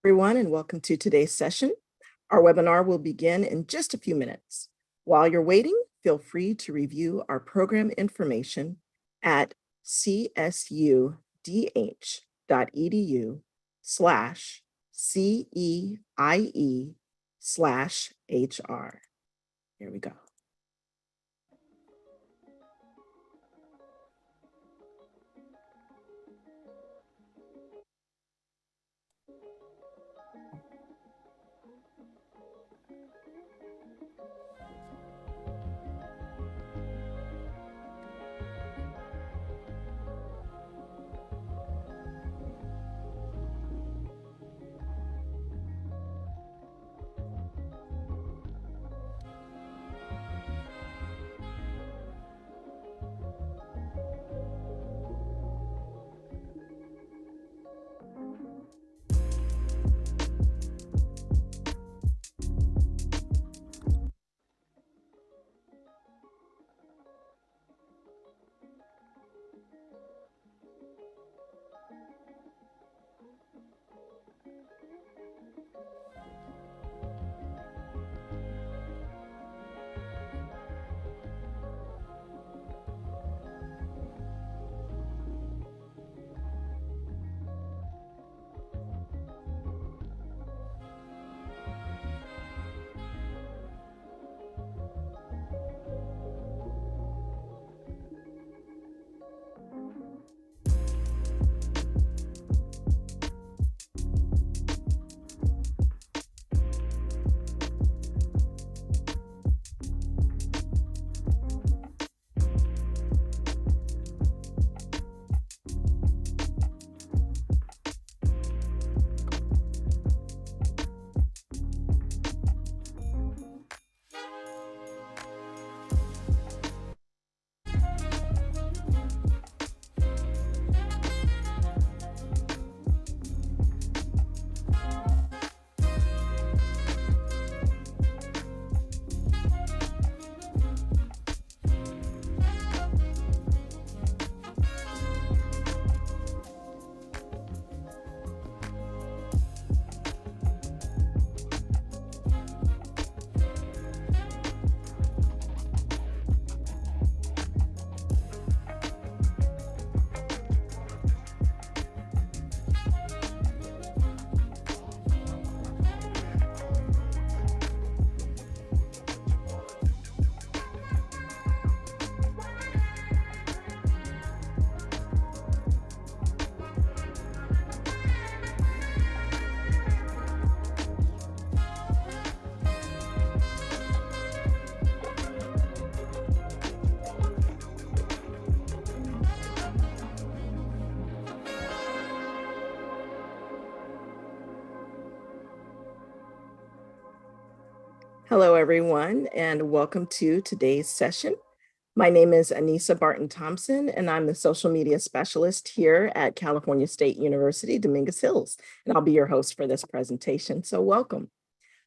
Everyone, and welcome to today's session. Our webinar will begin in just a few minutes. While you're waiting, feel free to review our program information at csuDH.edu/CEIE/HR. Here we go. Hello, everyone, and welcome to today's session. My name is Anissa Barton-Thompson, and I'm the social media specialist here at California State University, Dominguez Hills, and I'll be your host for this presentation, so welcome.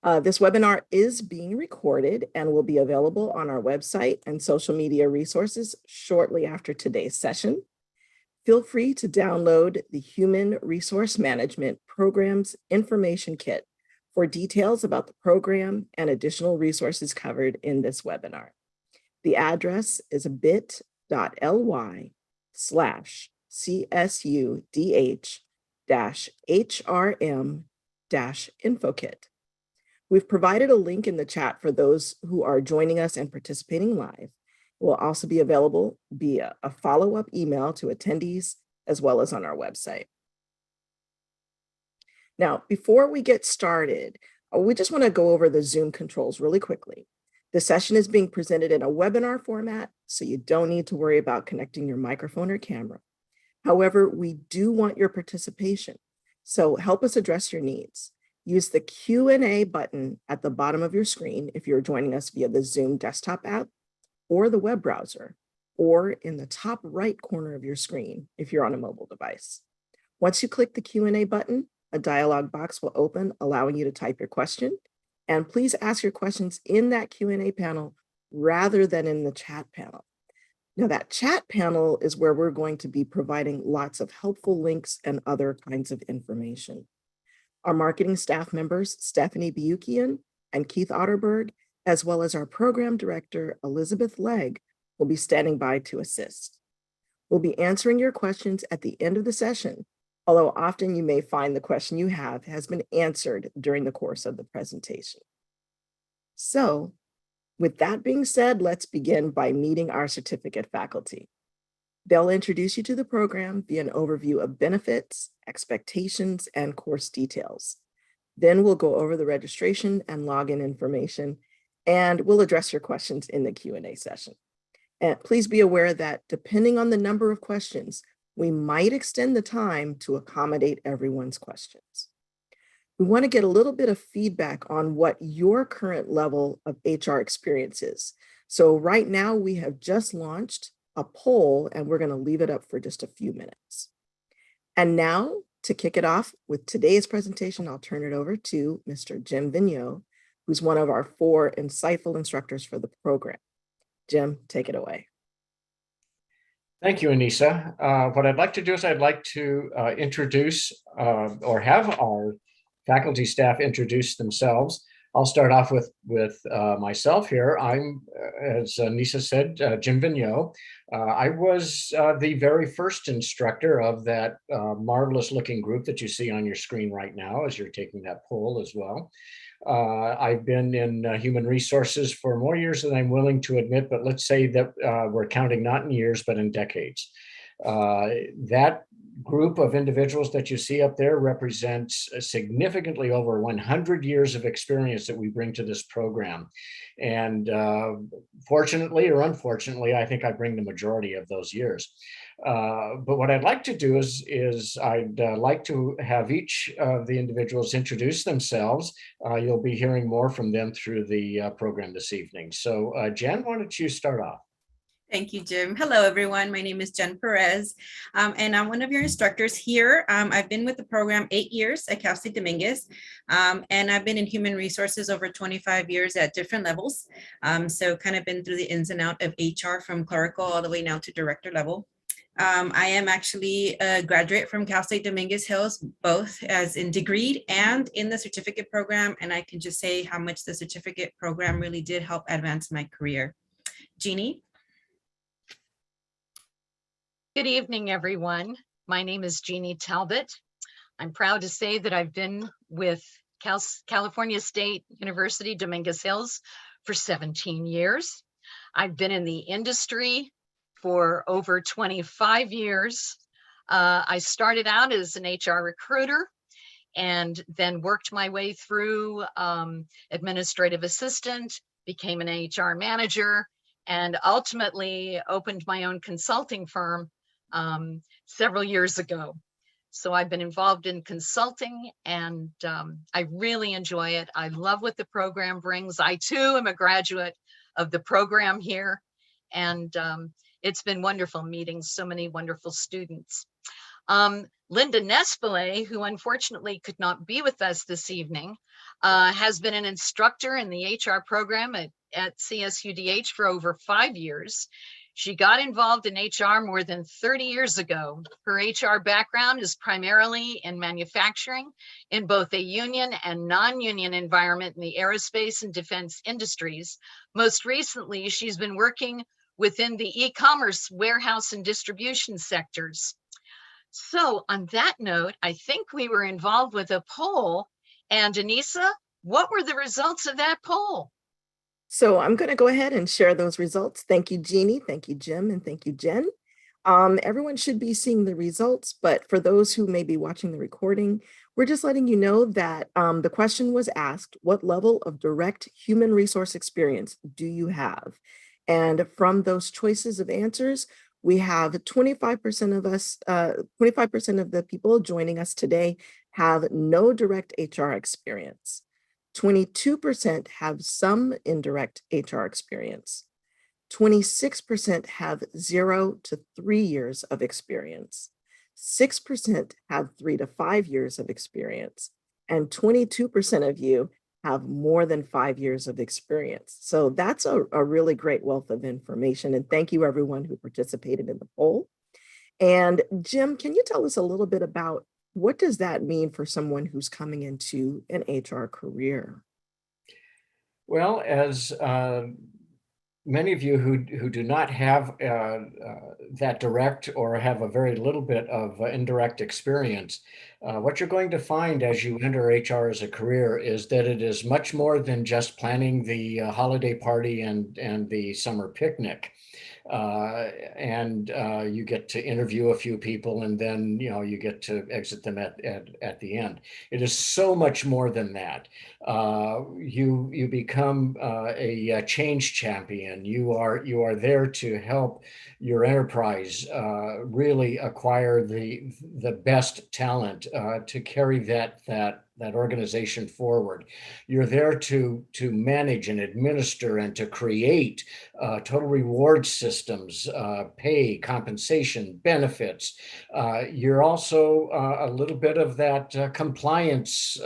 This webinar is being recorded and will be available on our website and social media resources shortly after today's session. Feel free to download the Human Resource Management Programs Information Kit for details about the program and additional resources covered in this webinar. The address is bit.ly/CSUDH-HRM-InfoKit. We've provided a link in the chat for those who are joining us and participating live. It will also be available via a follow-up email to attendees as well as on our website. Now, before we get started, we just want to go over the Zoom controls really quickly. The session is being presented in a webinar format, so you don't need to worry about connecting your microphone or camera. However, we do want your participation, so help us address your needs. Use the Q&A button at the bottom of your screen if you're joining us via the Zoom desktop app or the web browser, or in the top right corner of your screen if you're on a mobile device. Once you click the Q&A button, a dialog box will open, allowing you to type your question. And please ask your questions in that Q&A panel rather than in the chat panel. Now, that chat panel is where we're going to be providing lots of helpful links and other kinds of information. Our marketing staff members, Stephanie Bukian and Keith Otterberg, as well as our program director, Elizabeth Legg, will be standing by to assist. We'll be answering your questions at the end of the session, although often you may find the question you have has been answered during the course of the presentation. So, with that being said, let's begin by meeting our certificate faculty. They'll introduce you to the program via an overview of benefits, expectations, and course details. Then we'll go over the registration and login information, and we'll address your questions in the Q&A session. And please be aware that depending on the number of questions, we might extend the time to accommodate everyone's questions. We want to get a little bit of feedback on what your current level of HR experience is. So right now we have just launched a poll, and we're going to leave it up for just a few minutes. And now, to kick it off with today's presentation, I'll turn it over to Mr. Jim Vigneau, who's one of our 4 insightful instructors for the program. Jim, take it away. Thank you, Anissa. What I'd like to do is I'd like to introduce or have our faculty staff introduce themselves. I'll start off with myself here. I'm, as Anissa said, Jim Vigneau. I was the very first instructor of that marvelous looking group that you see on your screen right now as you're taking that poll as well. I've been in human resources for more years than I'm willing to admit, but let's say that we're counting not in years, but in decades. That group of individuals that you see up there represents significantly over 100 years of experience that we bring to this program. And fortunately or unfortunately, I think I bring the majority of those years. But what I'd like to do is I'd like to have each of the individuals introduce themselves. You'll be hearing more from them through the program this evening. So Jen, why don't you start off? Thank you, Jim. Hello, everyone. My name is Jen Perez, and I'm one of your instructors here. I've been with the program 8 years at Cal State Dominguez, and I've been in human resources over 25 years at different levels. So kind of been through the ins and out of HR from clerical all the way now to director level. I am actually a graduate from Cal State Dominguez Hills, both as in degree and in the certificate program. And I can just say how much the certificate program really did help advance my career. Jeanie? Good evening, everyone. My name is Jeanie Talbot. I'm proud to say that I've been with California State University, Dominguez Hills for 17 years. I've been in the industry for over 25 years. I started out as an HR recruiter and then worked my way through administrative assistant, became an HR manager, and ultimately opened my own consulting firm several years ago. So I've been involved in consulting, and I really enjoy it. I love what the program brings. I too am a graduate of the program here, and it's been wonderful meeting so many wonderful students. Linda Nespole, who unfortunately could not be with us this evening, has been an instructor in the HR program at CSUDH for over 5 years. She got involved in HR more than 30 years ago. Her HR background is primarily in manufacturing in both a union and non-union environment in the aerospace and defense industries. Most recently, she's been working within the e-commerce, warehouse, and distribution sectors. So on that note, I think we were involved with a poll. And Anissa, what were the results of that poll? So I'm going to go ahead and share those results. Thank you, Jeanie. Thank you, Jim. And thank you, Jen. Everyone should be seeing the results, but for those who may be watching the recording, we're just letting you know that the question was asked, what level of direct human resource experience do you have? And from those choices of answers, we have 25% of us, 25% of the people joining us today have no direct HR experience. 22% have some indirect HR experience. 26% have 0 to 3 years of experience. 6% have 3 to 5 years of experience. And 22% of you have more than 5 years of experience. So that's a really great wealth of information. And thank you everyone who participated in the poll. And Jim, can you tell us a little bit about what does that mean for someone who's coming into an HR career? Well, as many of you who do not have that direct or have a very little bit of indirect experience, what you're going to find as you enter HR as a career is that it is much more than just planning the holiday party and the summer picnic. You get to interview a few people, and then you get to exit them at the end. It is so much more than that. You become a change champion. You are there to help your enterprise really acquire the best talent to carry that organization forward. You're there to manage and administer and to create total reward systems, pay, compensation, benefits. You're also a little bit of that compliance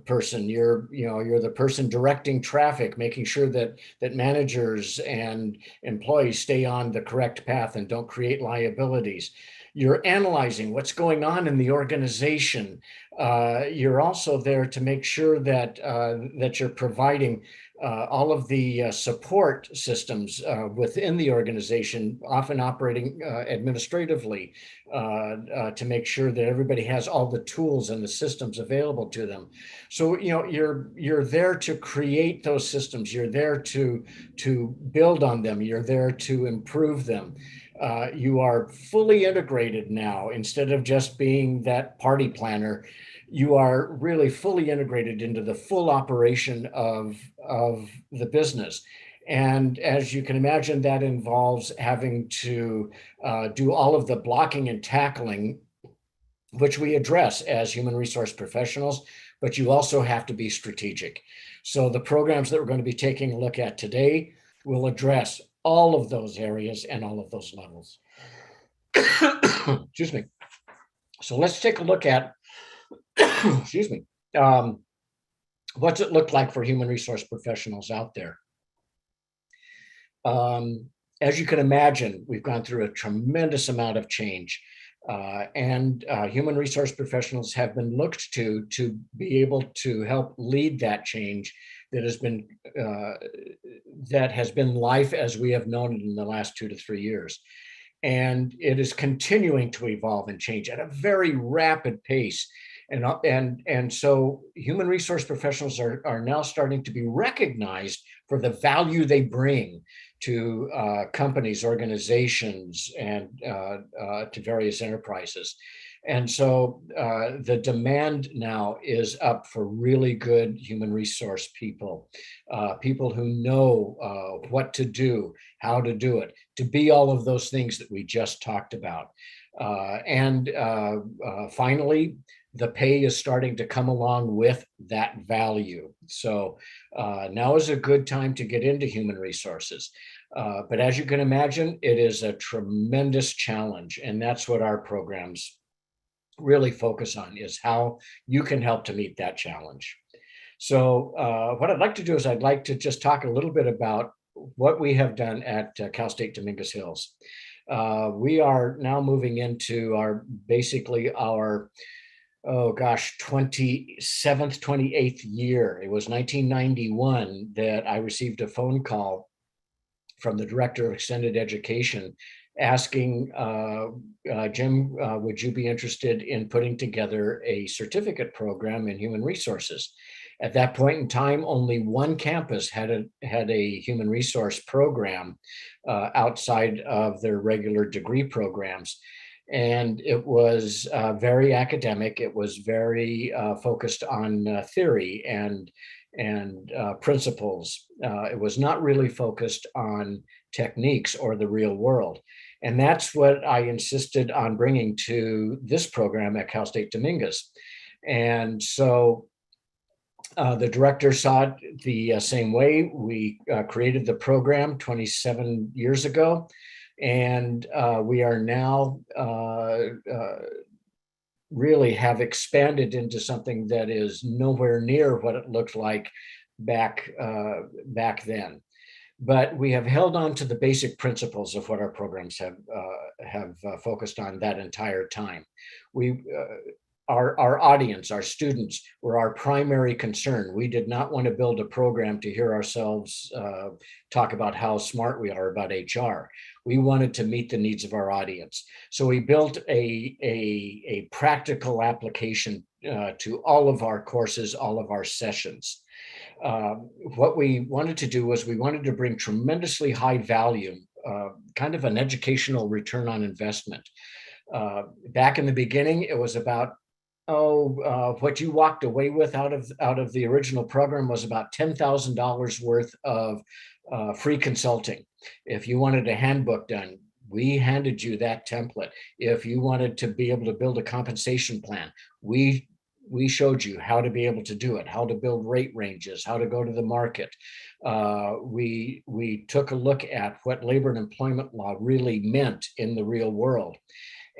person. You're the person directing traffic, making sure that managers and employees stay on the correct path and don't create liabilities. You're analyzing what's going on in the organization. You're also there to make sure that you're providing all of the support systems within the organization, often operating administratively, to make sure that everybody has all the tools and the systems available to them. So you're there to create those systems. You're there to build on them. You're there to improve them. You are fully integrated now. Instead of just being that party planner, you are really fully integrated into the full operation of the business. And as you can imagine, that involves having to do all of the blocking and tackling, which we address as human resource professionals, but you also have to be strategic. So the programs that we're going to be taking a look at today will address all of those areas and all of those levels. Excuse me. So let's take a look at, excuse me, what's it look like for human resource professionals out there? As you can imagine, we've gone through a tremendous amount of change, and human resource professionals have been looked to be able to help lead that change that has been life as we have known it in the last 2 to 3 years. And it is continuing to evolve and change at a very rapid pace. And so human resource professionals are now starting to be recognized for the value they bring to companies, organizations, and to various enterprises. And so the demand now is up for really good human resource people, people who know what to do, how to do it, to be all of those things that we just talked about. Finally, the pay is starting to come along with that value. So now is a good time to get into human resources. But as you can imagine, it is a tremendous challenge. And that's what our programs really focus on, is how you can help to meet that challenge. So what I'd like to do is I'd like to just talk a little bit about what we have done at Cal State Dominguez Hills. We are now moving into our 27th, 28th year. It was 1991 that I received a phone call from the director of extended education asking, Jim, would you be interested in putting together a certificate program in human resources? At that point in time, only one campus had a human resource program outside of their regular degree programs. And it was very academic. It was very focused on theory and principles. It was not really focused on techniques or the real world. And that's what I insisted on bringing to this program at Cal State Dominguez. And so the director saw it the same way. We created the program 27 years ago. And we are now really have expanded into something that is nowhere near what it looked like back then. but we have held on to the basic principles of what our programs have focused on that entire time. Our audience, our students, were our primary concern. We did not want to build a program to hear ourselves talk about how smart we are about HR. We wanted to meet the needs of our audience. So we built a practical application to all of our courses, all of our sessions. What we wanted to do was we wanted to bring tremendously high value, kind of an educational return on investment. Back in the beginning, it was about what you walked away with out of the original program was about $10,000 worth of free consulting. If you wanted a handbook done, we handed you that template. If you wanted to be able to build a compensation plan, we showed you how to be able to do it, how to build rate ranges, how to go to the market. We took a look at what labor and employment law really meant in the real world.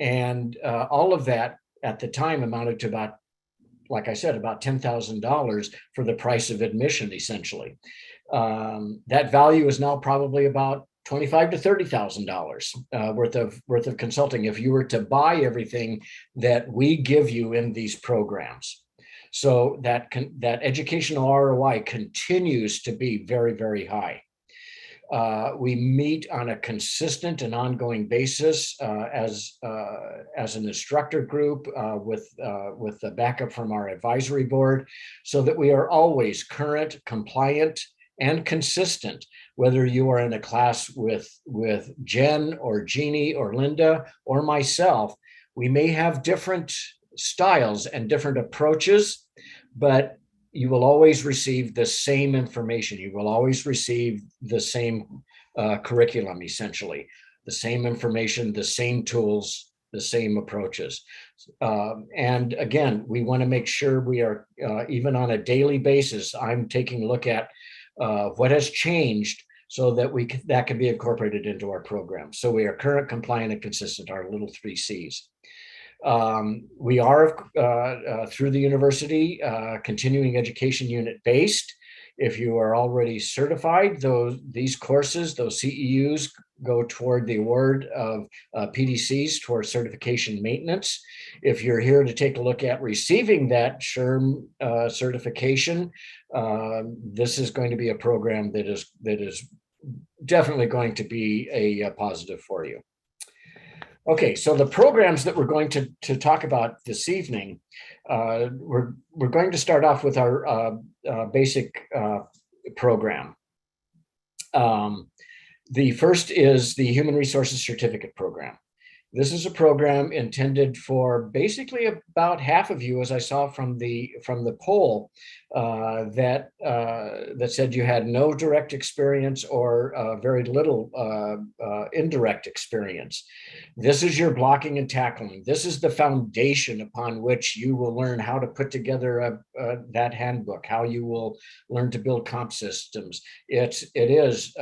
And all of that at the time amounted to about, like I said, about $10,000 for the price of admission, essentially. That value is now probably about $25,000 to $30,000 worth of consulting if you were to buy everything that we give you in these programs. So that educational ROI continues to be very, very high. We meet on a consistent and ongoing basis as an instructor group with the backup from our advisory board, so that we are always current, compliant, and consistent, whether you are in a class with Jen or Jeanie or Linda or myself. We may have different styles and different approaches, but you will always receive the same information. You will always receive the same curriculum, essentially, the same information, the same tools, the same approaches. And again, we want to make sure we are, even on a daily basis, I'm taking a look at what has changed so that that can be incorporated into our program. So we are current, compliant, and consistent, our little 3 C's. We are through the university continuing education unit based. If you are already certified, these courses, those CEUs, go toward the award of PDCs toward certification maintenance. If you're here to take a look at receiving that SHRM certification, this is going to be a program that is definitely going to be a positive for you. Okay, so the programs that we're going to talk about this evening, we're going to start off with our basic program. The first is the Human Resources Certificate Program. This is a program intended for basically about half of you, as I saw from the poll, that said you had no direct experience or very little indirect experience. This is your blocking and tackling. This is the foundation upon which you will learn how to put together that handbook, how you will learn to build comp systems. It is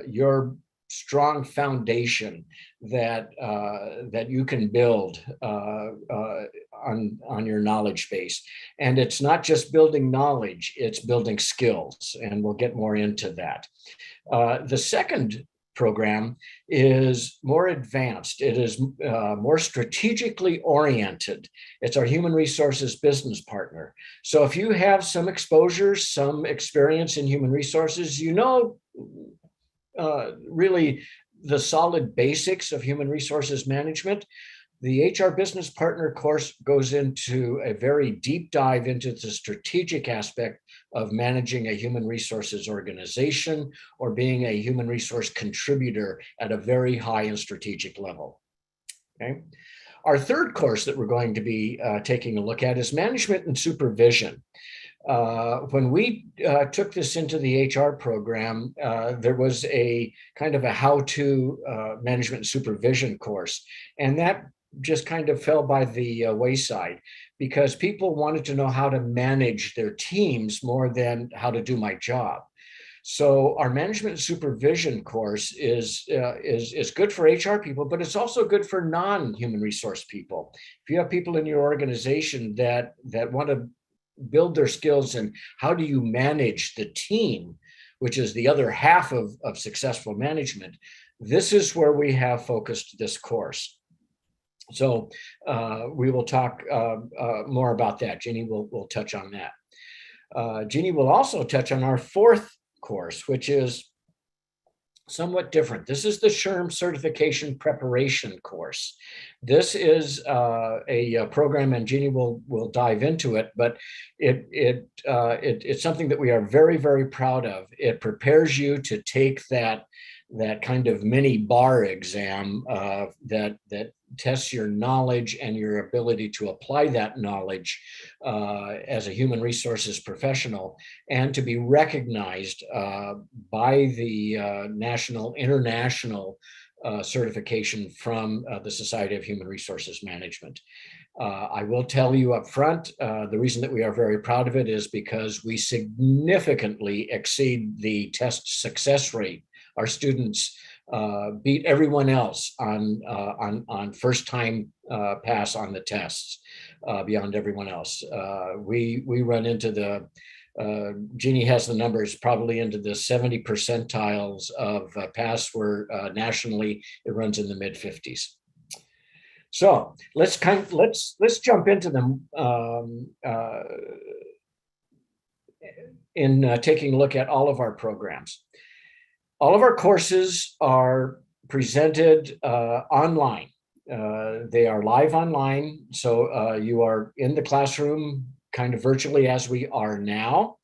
your strong foundation that you can build on your knowledge base. And it's not just building knowledge, it's building skills, and we'll get more into that. The second program is more advanced. It is more strategically oriented. It's our human resources business partner. So if you have some exposure, some experience in human resources, you know really the solid basics of human resources management. The HR Business Partner course goes into a very deep dive into the strategic aspect of managing a human resources organization or being a human resource contributor at a very high and strategic level. Okay. Our third course that we're going to be taking a look at is Management and Supervision. When we took this into the HR program, there was a kind of a how-to management and supervision course, and that just kind of fell by the wayside because people wanted to know how to manage their teams more than how to do my job. So our management and supervision course is good for HR people, but it's also good for non-human resource people. If you have people in your organization that want to build their skills in how do you manage the team, which is the other half of successful management, this is where we have focused this course. So we will talk more about that. Jeanie will touch on that. Jeanie will also touch on our fourth course, which is somewhat different. This is the SHRM Certification Preparation course. This is a program, and Jeanie will dive into it, but it's something that we are very, very proud of. It prepares you to take that kind of mini bar exam that tests your knowledge and your ability to apply that knowledge as a human resources professional, and to be recognized by the national, international certification from the Society of Human Resources Management. I will tell you up front, the reason that we are very proud of it is because we significantly exceed the test success rate. Our students beat everyone else on first time pass on the tests beyond everyone else. We run into the, Jeanie has the numbers, probably into the 70 percentiles of pass, where nationally it runs in the mid 50s. So let's jump into them in taking a look at all of our programs. All of our courses are presented online. They are live online, so you are in the classroom kind of virtually as we are now.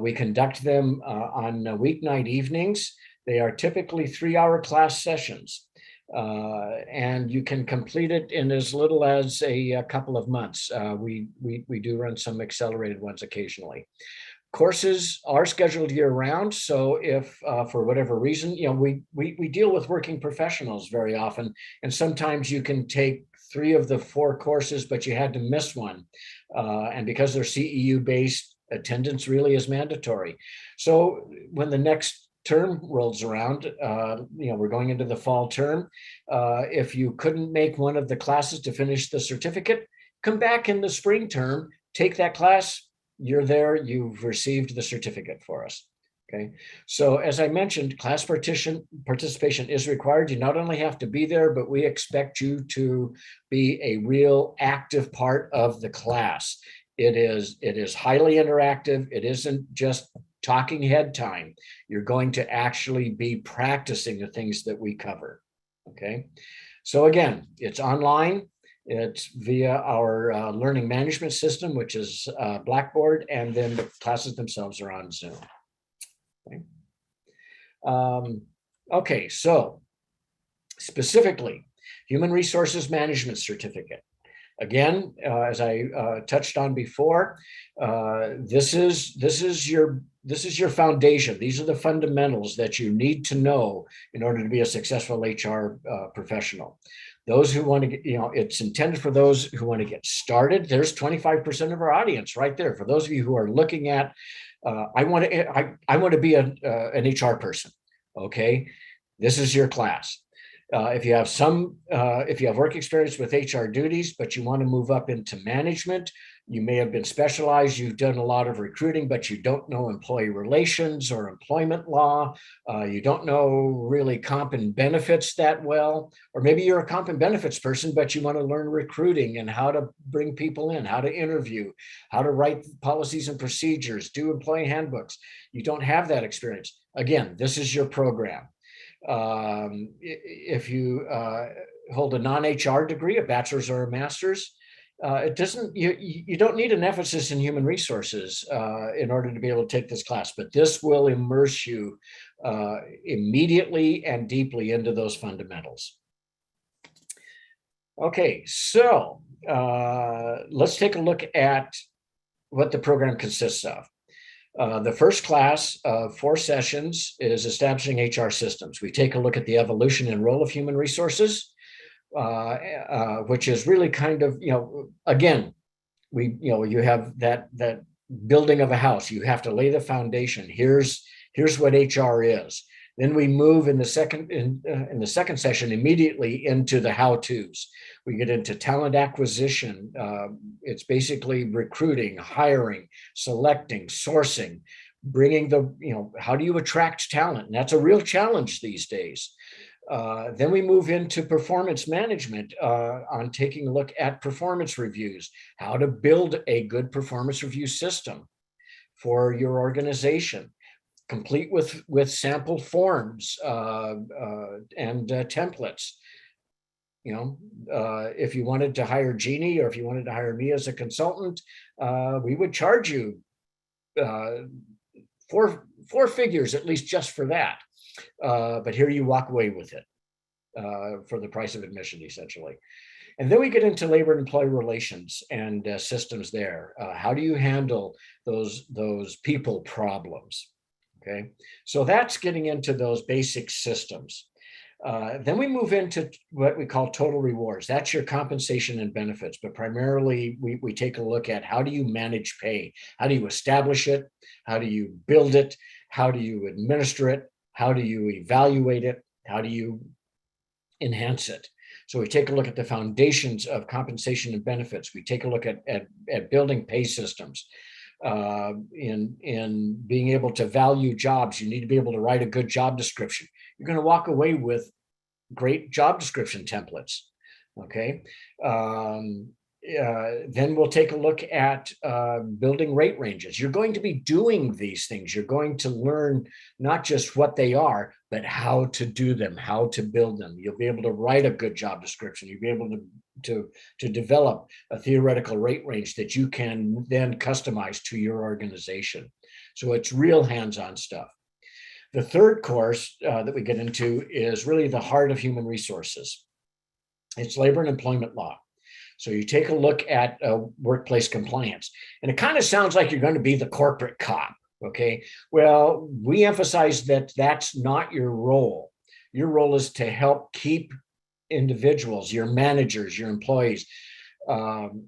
We conduct them on weeknight evenings. They are typically 3-hour class sessions, and you can complete it in as little as a couple of months. We do run some accelerated ones occasionally. Courses are scheduled year-round, so if for whatever reason, we deal with working professionals very often, and sometimes you can take 3 of the 4 courses, but you had to miss one, and because they're CEU-based, attendance really is mandatory. So when the next term rolls around, we're going into the fall term. If you couldn't make one of the classes to finish the certificate, come back in the spring term, take that class. You're there, you've received the certificate for us, okay? So as I mentioned, class participation is required. You not only have to be there, but we expect you to be a real active part of the class. It is highly interactive. It isn't just talking head time. You're going to actually be practicing the things that we cover, okay? So again, it's online. It's via our learning management system, which is Blackboard, and then the classes themselves are on Zoom. Okay, so specifically, Human Resources Management Certificate. Again, as I touched on before, this is your foundation. These are the fundamentals that you need to know in order to be a successful HR professional. Those who want to get, it's intended for those who want to get started. There's 25% of our audience right there. For those of you who are looking at, I want to be an HR person. Okay, this is your class. If you have work experience with HR duties, but you want to move up into management, you may have been specialized, you've done a lot of recruiting, but you don't know employee relations or employment law. You don't know really comp and benefits that well, or maybe you're a comp and benefits person, but you want to learn recruiting and how to bring people in, how to interview, how to write policies and procedures, do employee handbooks. You don't have that experience. Again, this is your program. If you hold a non-HR degree, a bachelor's or a master's, you don't need an emphasis in human resources in order to be able to take this class, but this will immerse you immediately and deeply into those fundamentals. Okay, so let's take a look at what the program consists of. The first class of 4 sessions is establishing HR systems. We take a look at the evolution and role of human resources, which is really kind of, again, you have that building of a house. You have to lay the foundation. Here's what HR is. Then we move in the second session immediately into the how-tos. We get into talent acquisition. It's basically recruiting, hiring, selecting, sourcing. bringing the, how do you attract talent? And that's a real challenge these days. Then we move into performance management on taking a look at performance reviews, how to build a good performance review system for your organization, complete with sample forms and templates. If you wanted to hire Jeanie, or if you wanted to hire me as a consultant, we would charge you four figures at least just for that. But here you walk away with it for the price of admission, essentially. And then we get into labor and employee relations and systems there. How do you handle those people problems? Okay, so that's getting into those basic systems. Then we move into what we call total rewards. That's your compensation and benefits, but primarily we take a look at how do you manage pay? How do you establish it? How do you build it? How do you administer it? How do you evaluate it? How do you enhance it? So we take a look at the foundations of compensation and benefits. We take a look at building pay systems. In being able to value jobs, you need to be able to write a good job description. You're going to walk away with great job description templates. Okay. Then we'll take a look at building rate ranges. You're going to be doing these things. You're going to learn not just what they are, but how to do them, how to build them. You'll be able to write a good job description. You'll be able to develop a theoretical rate range that you can then customize to your organization. So it's real hands-on stuff. The third course that we get into is really the heart of human resources. It's labor and employment law. So you take a look at workplace compliance, and it kind of sounds like you're going to be the corporate cop. Okay, well, we emphasize that that's not your role. Your role is to help keep individuals, your managers, your employees,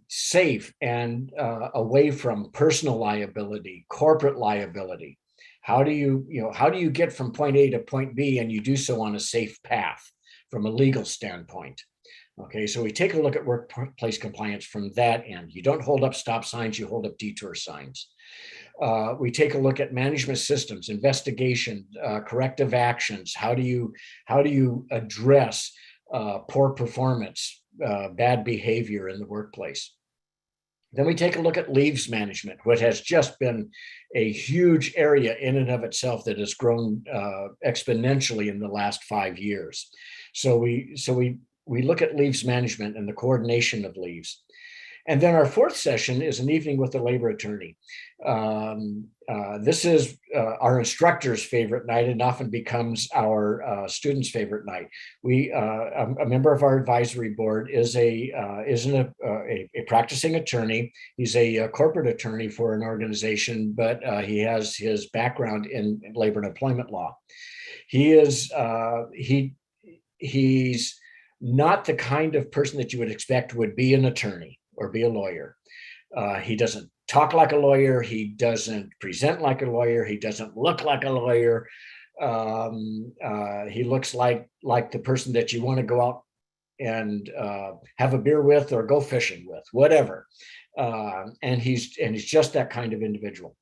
safe and away from personal liability, corporate liability. How do you get from point A to point B, and you do so on a safe path from a legal standpoint? Okay, so we take a look at workplace compliance from that end. You don't hold up stop signs, you hold up detour signs. We take a look at management systems, investigation, corrective actions. How do you address poor performance, bad behavior in the workplace? Then we take a look at leaves management, which has just been a huge area in and of itself that has grown exponentially in the last 5 years. So we look at leaves management and the coordination of leaves. And then our fourth session is an evening with the labor attorney. This is our instructor's favorite night, and often becomes our students' favorite night. A member of our advisory board is a practicing attorney. He's a corporate attorney for an organization, but he has his background in labor and employment law. He's not the kind of person that you would expect would be an attorney or be a lawyer. He doesn't talk like a lawyer. He doesn't present like a lawyer. He doesn't look like a lawyer. He looks like the person that you want to go out and have a beer with or go fishing with, whatever. And he's just that kind of individual.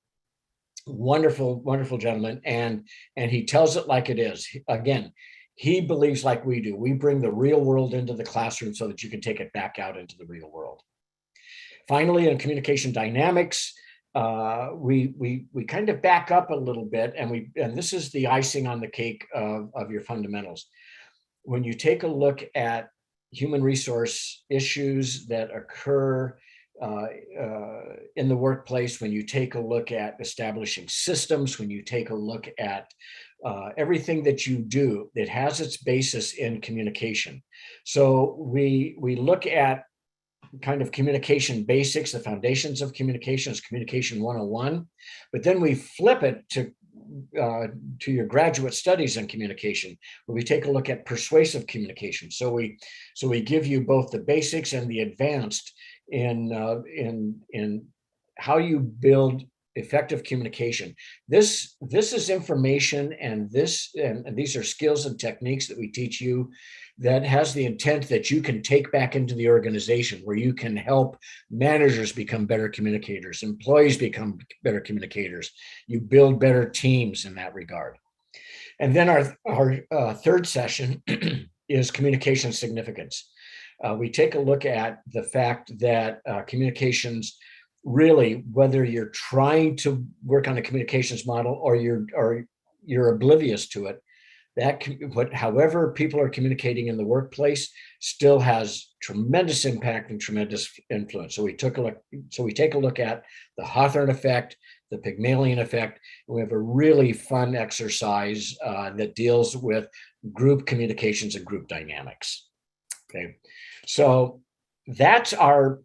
Wonderful, wonderful gentleman. And he tells it like it is. Again, he believes like we do. We bring the real world into the classroom so that you can take it back out into the real world. Finally, in communication dynamics, we kind of back up a little bit, and this is the icing on the cake of your fundamentals. When you take a look at human resource issues that occur in the workplace, when you take a look at establishing systems, when you take a look at everything that you do, it has its basis in communication. So we look at kind of communication basics, the foundations of communication is communication 101, but then we flip it to your graduate studies in communication, where we take a look at persuasive communication. So we give you both the basics and the advanced in how you build effective communication. This is information, and these are skills and techniques that we teach you that has the intent that you can take back into the organization, where you can help managers become better communicators, employees become better communicators. You build better teams in that regard. And then our third session is communication significance. We take a look at the fact that communications, really, whether you're trying to work on a communications model or you're oblivious to it, however people are communicating in the workplace still has tremendous impact and tremendous influence. So we take a look at the Hawthorne effect, the Pygmalion effect. And we have a really fun exercise that deals with group communications and group dynamics. Okay, so that's our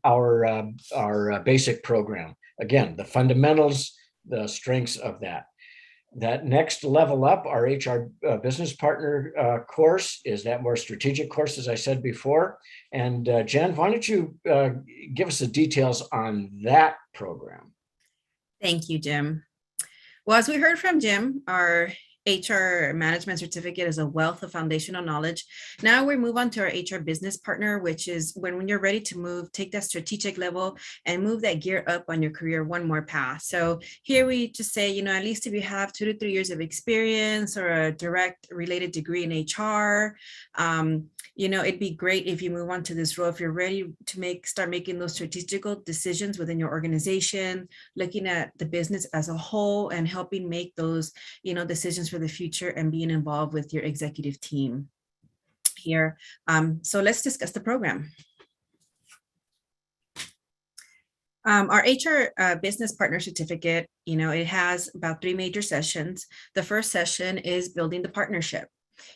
basic program. Again, the fundamentals, the strengths of that. That next level up, our HR business partner course, is that more strategic course, as I said before. And Jen, why don't you give us the details on that program? Thank you, Jim. Well, as we heard from Jim, our HR management certificate is a wealth of foundational knowledge. Now we move on to our HR business partner, which is when you're ready to move, take that strategic level and move that gear up on your career one more path. So here we just say, at least if you have 2 to 3 years of experience or a direct related degree in HR, it'd be great if you move on to this role, if you're ready to start making those strategical decisions within your organization, looking at the business as a whole and helping make those, decisions for the future and being involved with your executive team here. So let's discuss the program. Our HR business partner certificate, it has about 3 major sessions. The first session is building the partnership.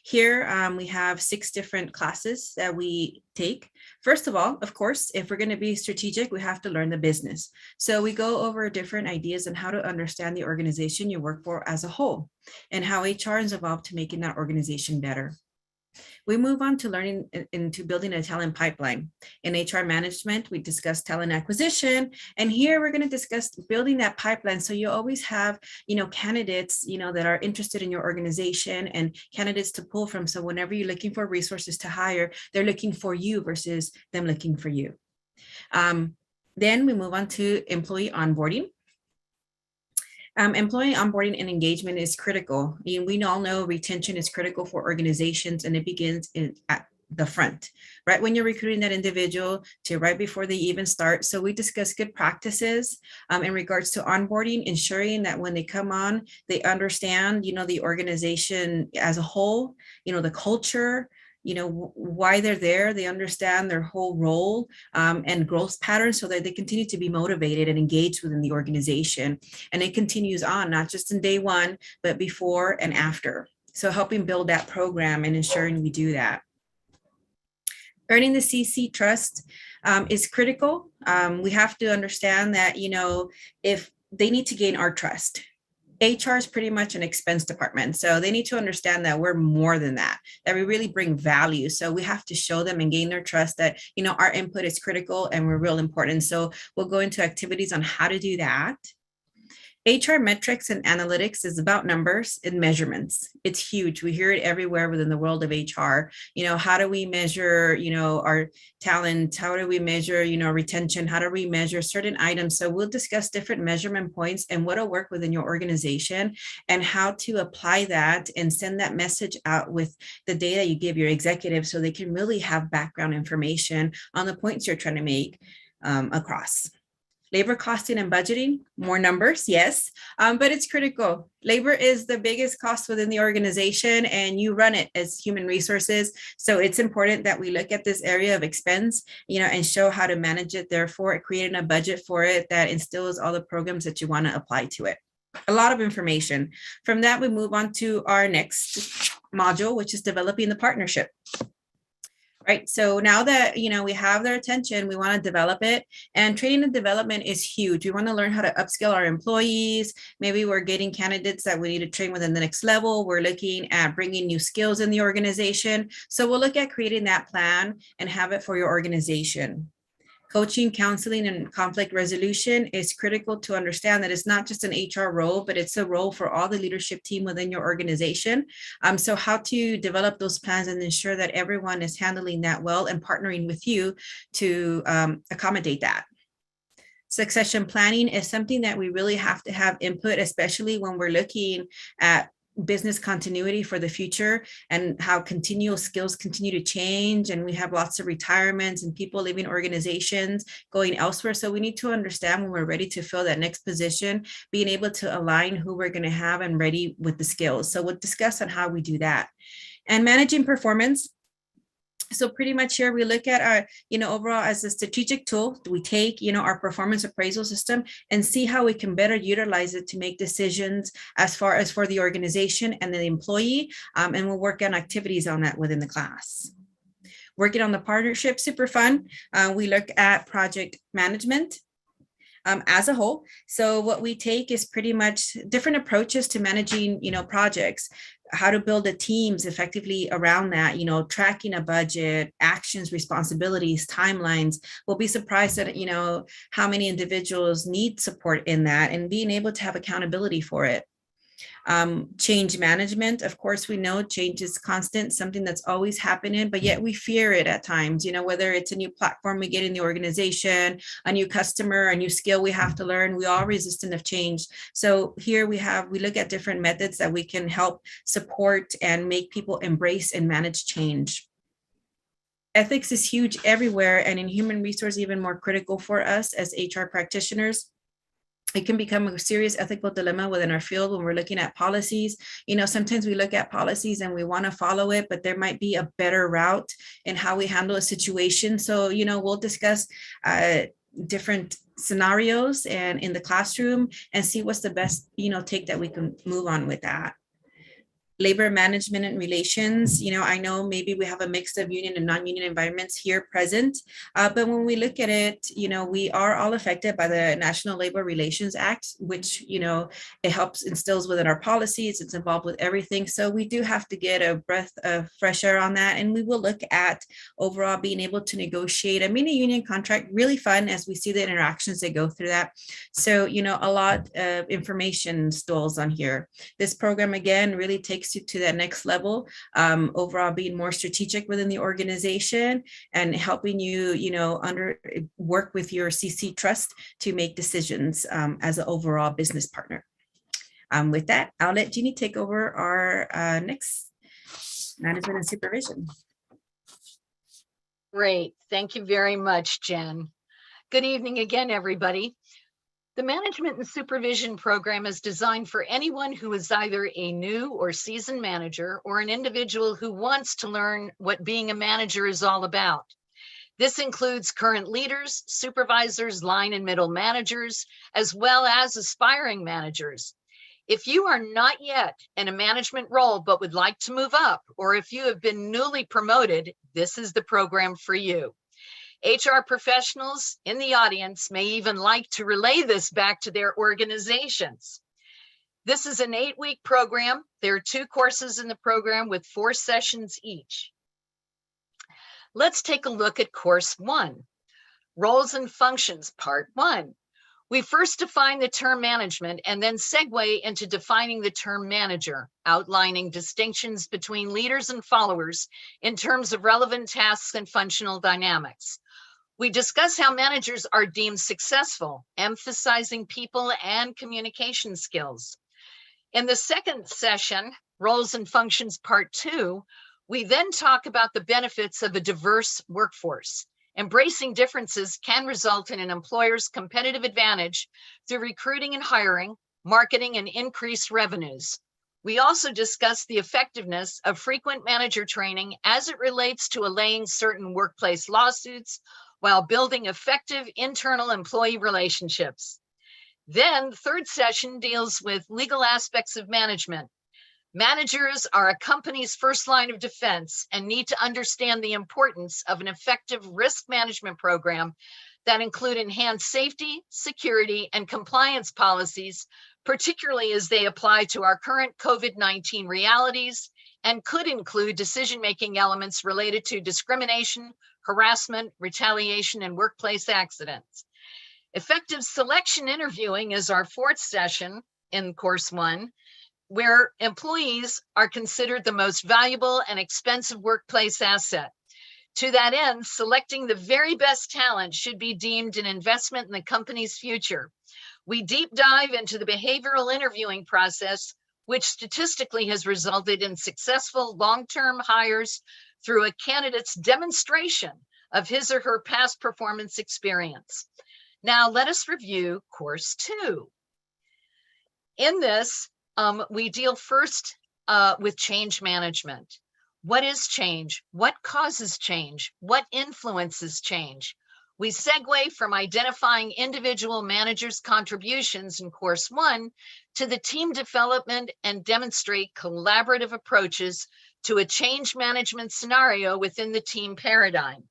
Here, we have 6 different classes that we take. First of all, of course, if we're going to be strategic, we have to learn the business. So we go over different ideas on how to understand the organization you work for as a whole and how HR is involved to making that organization better. We move on to learning into building a talent pipeline. In HR management, we discuss talent acquisition. And here we're going to discuss building that pipeline. So you always have, candidates, that are interested in your organization and candidates to pull from. So whenever you're looking for resources to hire, they're looking for you versus them looking for you. Then we move on to employee onboarding. Employee onboarding and engagement is critical. We all know retention is critical for organizations, and it begins at the front, right when you're recruiting that individual to right before they even start. So we discuss good practices in regards to onboarding, ensuring that when they come on, they understand, the organization as a whole, the culture, why they're there, they understand their whole role and growth patterns so that they continue to be motivated and engaged within the organization. And it continues on, not just in day one, but before and after. So helping build that program and ensuring we do that. Earning the CC trust is critical. We have to understand that, if they need to gain our trust. HR is pretty much an expense department. So they need to understand that we're more than that we really bring value. So we have to show them and gain their trust that, our input is critical and we're real important. So we'll go into activities on how to do that. HR metrics and analytics is about numbers and measurements. It's huge. We hear it everywhere within the world of HR. How do we measure, our talent? How do we measure, retention? How do we measure certain items? So we'll discuss different measurement points and what'll work within your organization and how to apply that and send that message out with the data you give your executives so they can really have background information on the points you're trying to make across. Labor costing and budgeting, more numbers, yes, but it's critical. Labor is the biggest cost within the organization and you run it as human resources. So it's important that we look at this area of expense, and show how to manage it. Therefore, creating a budget for it that instills all the programs that you want to apply to it. A lot of information. From that, we move on to our next module, which is developing the partnership. Right. So now that, we have their attention, we want to develop it, and training and development is huge. We want to learn how to upskill our employees. Maybe we're getting candidates that we need to train within the next level. We're looking at bringing new skills in the organization. So we'll look at creating that plan and have it for your organization. Coaching, counseling, and conflict resolution is critical to understand that it's not just an HR role, but it's a role for all the leadership team within your organization. So how to develop those plans and ensure that everyone is handling that well and partnering with you to accommodate that. Succession planning is something that we really have to have input, especially when we're looking at business continuity for the future and how continual skills continue to change. And we have lots of retirements and people leaving organizations going elsewhere. So we need to understand when we're ready to fill that next position, being able to align who we're going to have and ready with the skills. So we'll discuss on how we do that. And managing performance. So pretty much here we look at our, overall as a strategic tool, we take, our performance appraisal system and see how we can better utilize it to make decisions as far as for the organization and the employee. And we'll work on activities on that within the class. Working on the partnership, super fun. We look at project management as a whole. So what we take is pretty much different approaches to managing, projects, how to build the teams effectively around that, tracking a budget, actions, responsibilities, timelines. We'll be surprised at, how many individuals need support in that and being able to have accountability for it. Change management, of course, we know change is constant, something that's always happening, but yet we fear it at times, whether it's a new platform we get in the organization, a new customer, a new skill we have to learn, we are resistant of change. So here we look at different methods that we can help support and make people embrace and manage change. Ethics is huge everywhere, and in human resource, even more critical for us as HR practitioners. It can become a serious ethical dilemma within our field when we're looking at policies. Sometimes we look at policies and we want to follow it, but there might be a better route in how we handle a situation. So, we'll discuss different scenarios and in the classroom and see what's the best, take that we can move on with that. Labor management and relations, I know maybe we have a mix of union and non-union environments here present, but when we look at it, we are all affected by the National Labor Relations Act, which, it helps instills within our policies, it's involved with everything. So we do have to get a breath of fresh air on that. And we will look at overall being able to negotiate a mini union contract, really fun as we see the interactions that go through that. So, a lot of information stalls on here. This program, again, really takes you to that next level, overall being more strategic within the organization and helping you, work with your CC trust to make decisions as an overall business partner. With that, I'll let Jeanie take over our next management and supervision. Great. Thank you very much, Jen. Good evening again, everybody. The Management and Supervision program is designed for anyone who is either a new or seasoned manager or an individual who wants to learn what being a manager is all about. This includes current leaders, supervisors, line and middle managers, as well as aspiring managers. If you are not yet in a management role but would like to move up, or if you have been newly promoted, this is the program for you. HR professionals in the audience may even like to relay this back to their organizations. This is an 8-week program. There are 2 courses in the program with 4 sessions each. Let's take a look at course 1, Roles and Functions, part 1. We first define the term management and then segue into defining the term manager, outlining distinctions between leaders and followers in terms of relevant tasks and functional dynamics. We discuss how managers are deemed successful, emphasizing people and communication skills. In the second session, Roles and Functions Part 2, we then talk about the benefits of a diverse workforce. Embracing differences can result in an employer's competitive advantage through recruiting and hiring, marketing, and increased revenues. We also discuss the effectiveness of frequent manager training as it relates to allaying certain workplace lawsuits while building effective internal employee relationships. Then the third session deals with legal aspects of management. Managers are a company's first line of defense and need to understand the importance of an effective risk management program that include enhanced safety, security, and compliance policies, particularly as they apply to our current COVID-19 realities and could include decision-making elements related to discrimination, harassment, retaliation, and workplace accidents. Effective selection interviewing is our fourth session in course 1, where employees are considered the most valuable and expensive workplace asset. To that end, selecting the very best talent should be deemed an investment in the company's future. We deep dive into the behavioral interviewing process, which statistically has resulted in successful long-term hires through a candidate's demonstration of his or her past performance experience. Now let us review course 2. In this, we deal first with change management. What is change? What causes change? What influences change? We segue from identifying individual managers' contributions in course 1 to the team development and demonstrate collaborative approaches to a change management scenario within the team paradigm.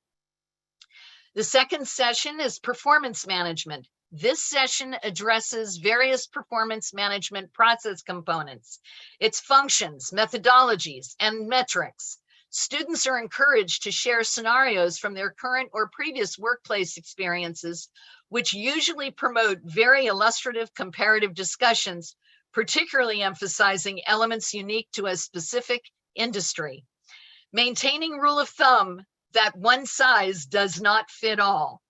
The second session is performance management. This session addresses various performance management process components, its functions, methodologies, and metrics. Students are encouraged to share scenarios from their current or previous workplace experiences, which usually promote very illustrative comparative discussions, particularly emphasizing elements unique to a specific industry. Maintaining rule of thumb that one size does not fit all.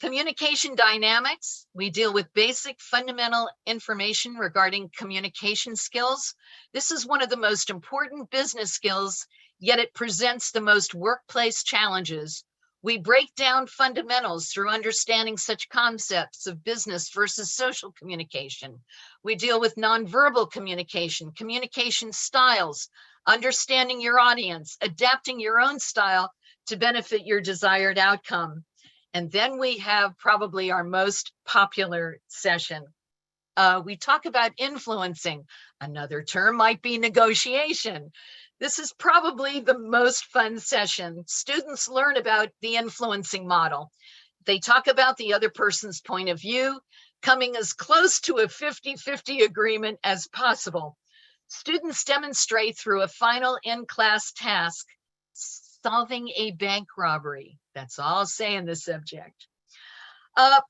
Communication dynamics, we deal with basic fundamental information regarding communication skills. This is one of the most important business skills, yet it presents the most workplace challenges. We break down fundamentals through understanding such concepts of business versus social communication. We deal with nonverbal communication, communication styles, understanding your audience, adapting your own style to benefit your desired outcome. And then we have probably our most popular session. We talk about influencing. Another term might be negotiation. This is probably the most fun session. Students learn about the influencing model. They talk about the other person's point of view, coming as close to a 50-50 agreement as possible. Students demonstrate through a final in-class task, solving a bank robbery. That's all I'll say in this subject.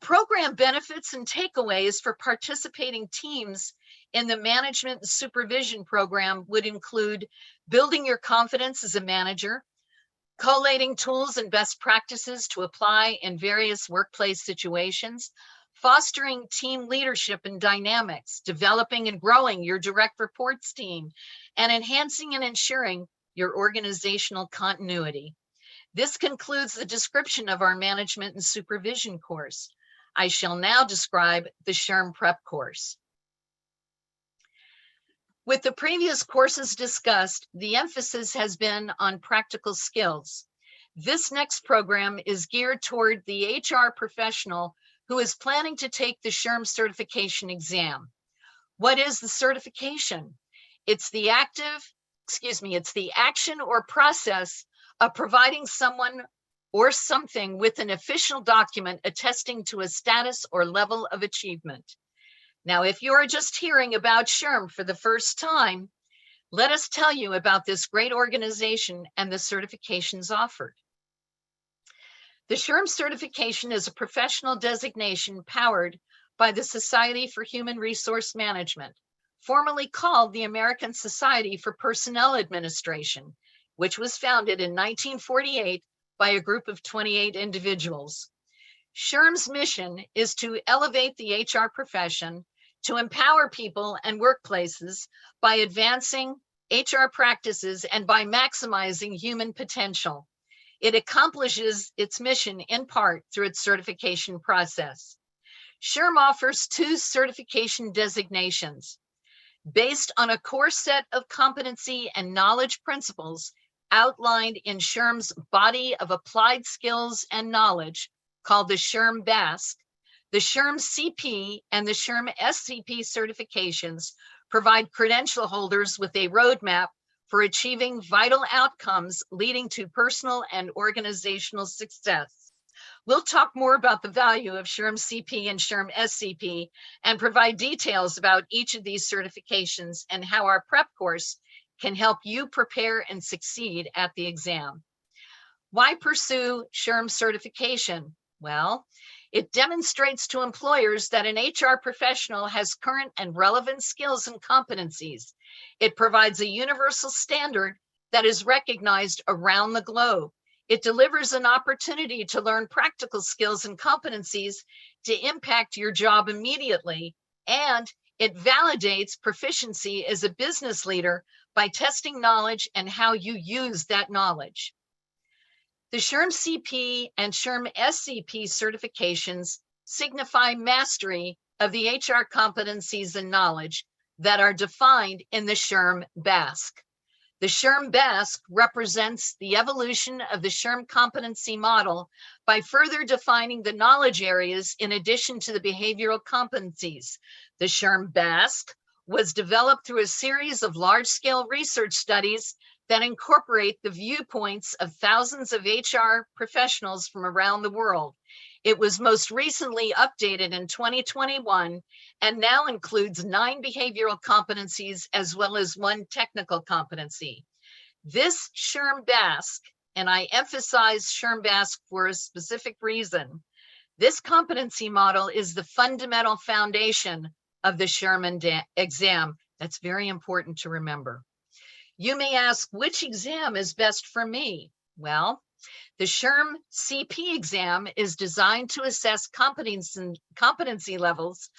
Program benefits and takeaways for participating teams in the management and supervision program would include building your confidence as a manager, collating tools and best practices to apply in various workplace situations, fostering team leadership and dynamics, developing and growing your direct reports team, and enhancing and ensuring your organizational continuity. This concludes the description of our management and supervision course. I shall now describe the SHRM course. With the previous courses discussed, the emphasis has been on practical skills. This next program is geared toward the HR professional who is planning to take the SHRM certification exam. What is the certification? It's the action or process of providing someone or something with an official document attesting to a status or level of achievement. Now, if you're just hearing about SHRM for the first time, let us tell you about this great organization and the certifications offered. The SHRM certification is a professional designation powered by the Society for Human Resource Management, formerly called the American Society for Personnel Administration, which was founded in 1948 by a group of 28 individuals. SHRM's mission is to elevate the HR profession, to empower people and workplaces by advancing HR practices and by maximizing human potential. It accomplishes its mission in part through its certification process. SHRM offers 2 certification designations. Based on a core set of competency and knowledge principles outlined in SHRM's body of applied skills and knowledge, called the SHRM BASC, the SHRM CP and the SHRM SCP certifications provide credential holders with a roadmap for achieving vital outcomes leading to personal and organizational success. We'll talk more about the value of SHRM CP and SHRM SCP and provide details about each of these certifications and how our prep course can help you prepare and succeed at the exam. Why pursue SHRM certification? Well, it demonstrates to employers that an HR professional has current and relevant skills and competencies. It provides a universal standard that is recognized around the globe. It delivers an opportunity to learn practical skills and competencies to impact your job immediately, and it validates proficiency as a business leader by testing knowledge and how you use that knowledge. The SHRM CP and SHRM SCP certifications signify mastery of the HR competencies and knowledge that are defined in the SHRM BASC. The SHRM BASC represents the evolution of the SHRM competency model by further defining the knowledge areas in addition to the behavioral competencies. The SHRM BASC was developed through a series of large-scale research studies that incorporate the viewpoints of thousands of HR professionals from around the world. It was most recently updated in 2021 and now includes 9 behavioral competencies as well as 1 technical competency. This SHRM BASC, and I emphasize SHRM BASC for a specific reason, this competency model is the fundamental foundation of the SHRM exam. That's very important to remember. You may ask, which exam is best for me? Well, the SHRM CP exam is designed to assess competency levels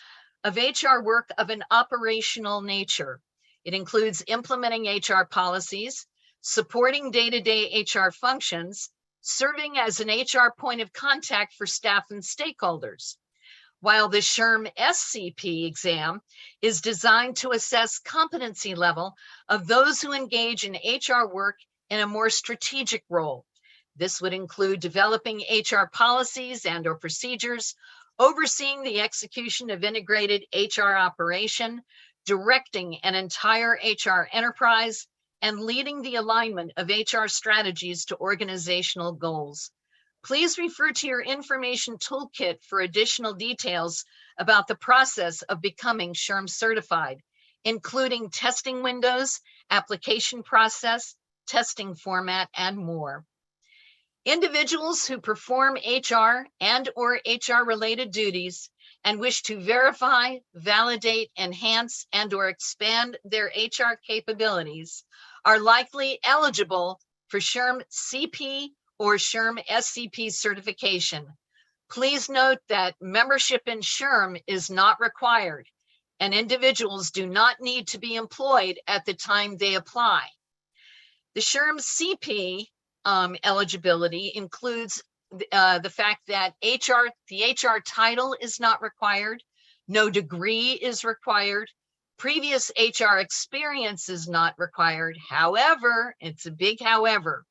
of HR work of an operational nature. It includes implementing HR policies, supporting day-to-day HR functions, serving as an HR point of contact for staff and stakeholders. While the SHRM SCP exam is designed to assess competency level of those who engage in HR work in a more strategic role. This would include developing HR policies and/or procedures, overseeing the execution of integrated HR operation, directing an entire HR enterprise, and leading the alignment of HR strategies to organizational goals. Please refer to your information toolkit for additional details about the process of becoming SHRM certified, including testing windows, application process, testing format, and more. Individuals who perform HR and/or HR-related duties and wish to verify, validate, enhance, and/or expand their HR capabilities are likely eligible for SHRM CP or SHRM SCP certification. Please note that membership in SHRM is not required, and individuals do not need to be employed at the time they apply. The SHRM CP eligibility includes the fact that the HR title is not required, no degree is required, previous HR experience is not required. However, it's a big however.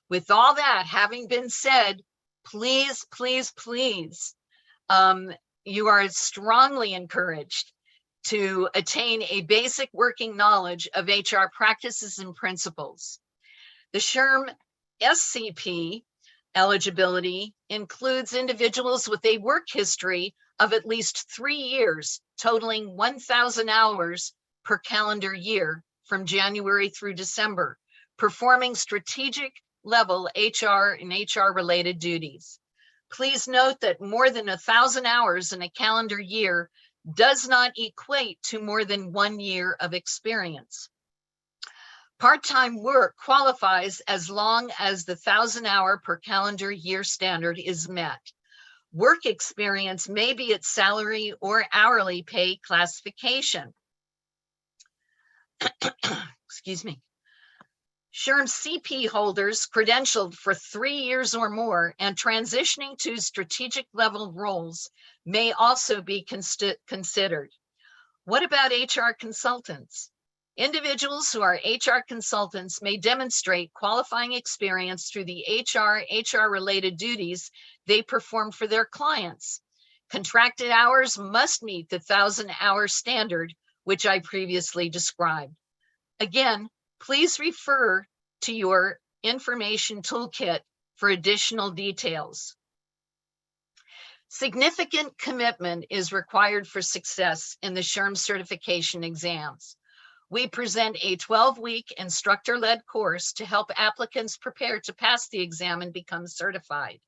With all that having been said, please, please, please, you are strongly encouraged to attain a basic working knowledge of HR practices and principles. The SHRM SCP eligibility includes individuals with a work history of at least 3 years, totaling 1,000 hours per calendar year from January through December, performing strategic level HR and HR related duties. Please note that more than 1,000 hours in a calendar year does not equate to more than 1 year of experience. Part-time work qualifies as long as the 1,000-hour per calendar year standard is met. Work experience may be at salary or hourly pay classification. Excuse me. SHRM CP holders credentialed for 3 years or more and transitioning to strategic level roles may also be considered. What about HR consultants? Individuals who are HR consultants may demonstrate qualifying experience through the HR-related duties they perform for their clients. Contracted hours must meet the 1,000-hour standard, which I previously described. Again, please refer to your information toolkit for additional details. Significant commitment is required for success in the SHRM certification exams. We present a 12-week instructor-led course to help applicants prepare to pass the exam and become certified.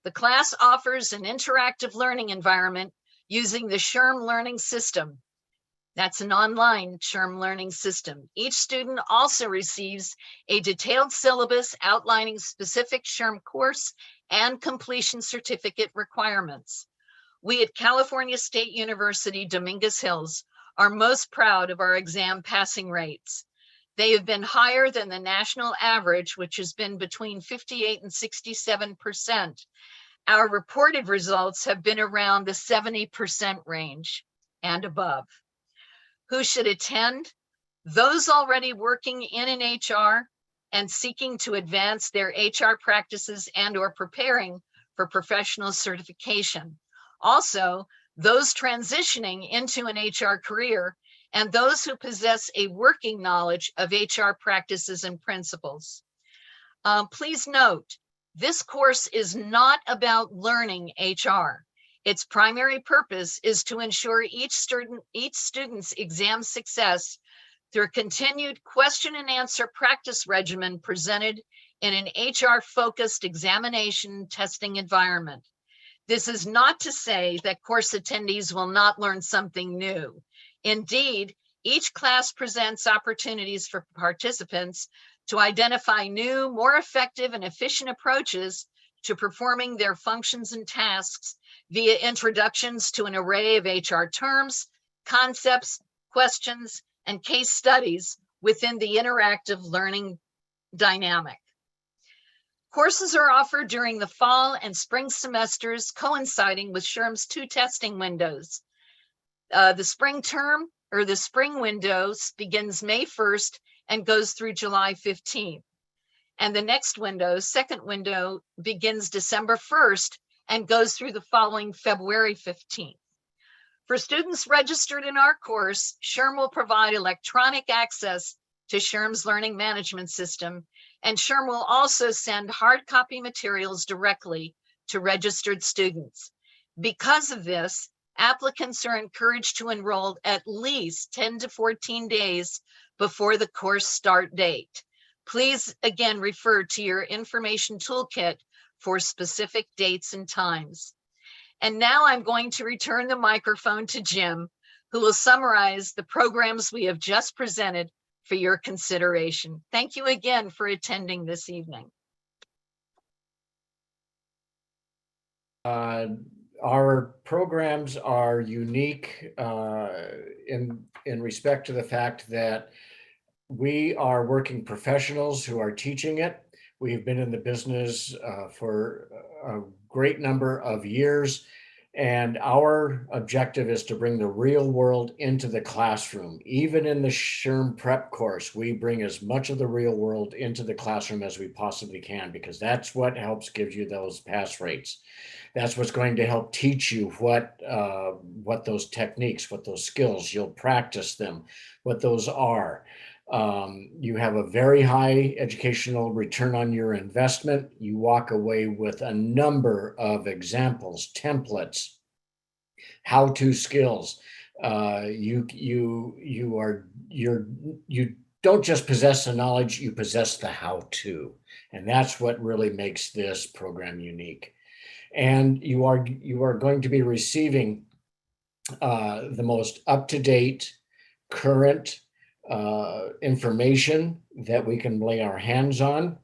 The class offers an interactive learning environment using the SHRM learning system. That's an online SHRM learning system. Each student also receives a detailed syllabus outlining specific SHRM course and completion certificate requirements. We at California State University, Dominguez Hills, are most proud of our exam passing rates. They have been higher than the national average, which has been between 58 and 67%. Our reported results have been around the 70% range and above. Who should attend? Those already working in an HR and seeking to advance their HR practices and or preparing for professional certification. Also, those transitioning into an HR career and those who possess a working knowledge of HR practices and principles. Please note, this course is not about learning HR. Its primary purpose is to ensure each student's exam success through a continued question and answer practice regimen presented in an HR-focused examination testing environment. This is not to say that course attendees will not learn something new. Indeed, each class presents opportunities for participants to identify new, more effective and efficient approaches to performing their functions and tasks via introductions to an array of HR terms, concepts, questions, and case studies within the interactive learning dynamic. Courses are offered during the fall and spring semesters, coinciding with SHRM's 2 testing windows. The spring term, or the spring windows, begins May 1st and goes through July 15th. And the next window, second window, begins December 1st and goes through the following February 15th. For students registered in our course, SHRM will provide electronic access to SHRM's learning management system, and SHRM will also send hard copy materials directly to registered students. Because of this, applicants are encouraged to enroll at least 10 to 14 days before the course start date. Please again refer to your information toolkit for specific dates and times. And now I'm going to return the microphone to Jim, who will summarize the programs we have just presented for your consideration. Thank you again for attending this evening. Our programs are unique in respect to the fact that we are working professionals who are teaching it. We've been in the business for a great number of years, and our objective is to bring the real world into the classroom. Even in the SHRM prep course, we bring as much of the real world into the classroom as we possibly can, because that's what helps give you those pass rates. That's what's going to help teach you what those techniques, what those skills, you'll practice them, what those are. You have a very high educational return on your investment. You walk away with a number of examples, templates, how-to skills. You don't just possess the knowledge, you possess the how-to, and that's what really makes this program unique. And you are going to be receiving the most up-to-date, current information that we can lay our hands on.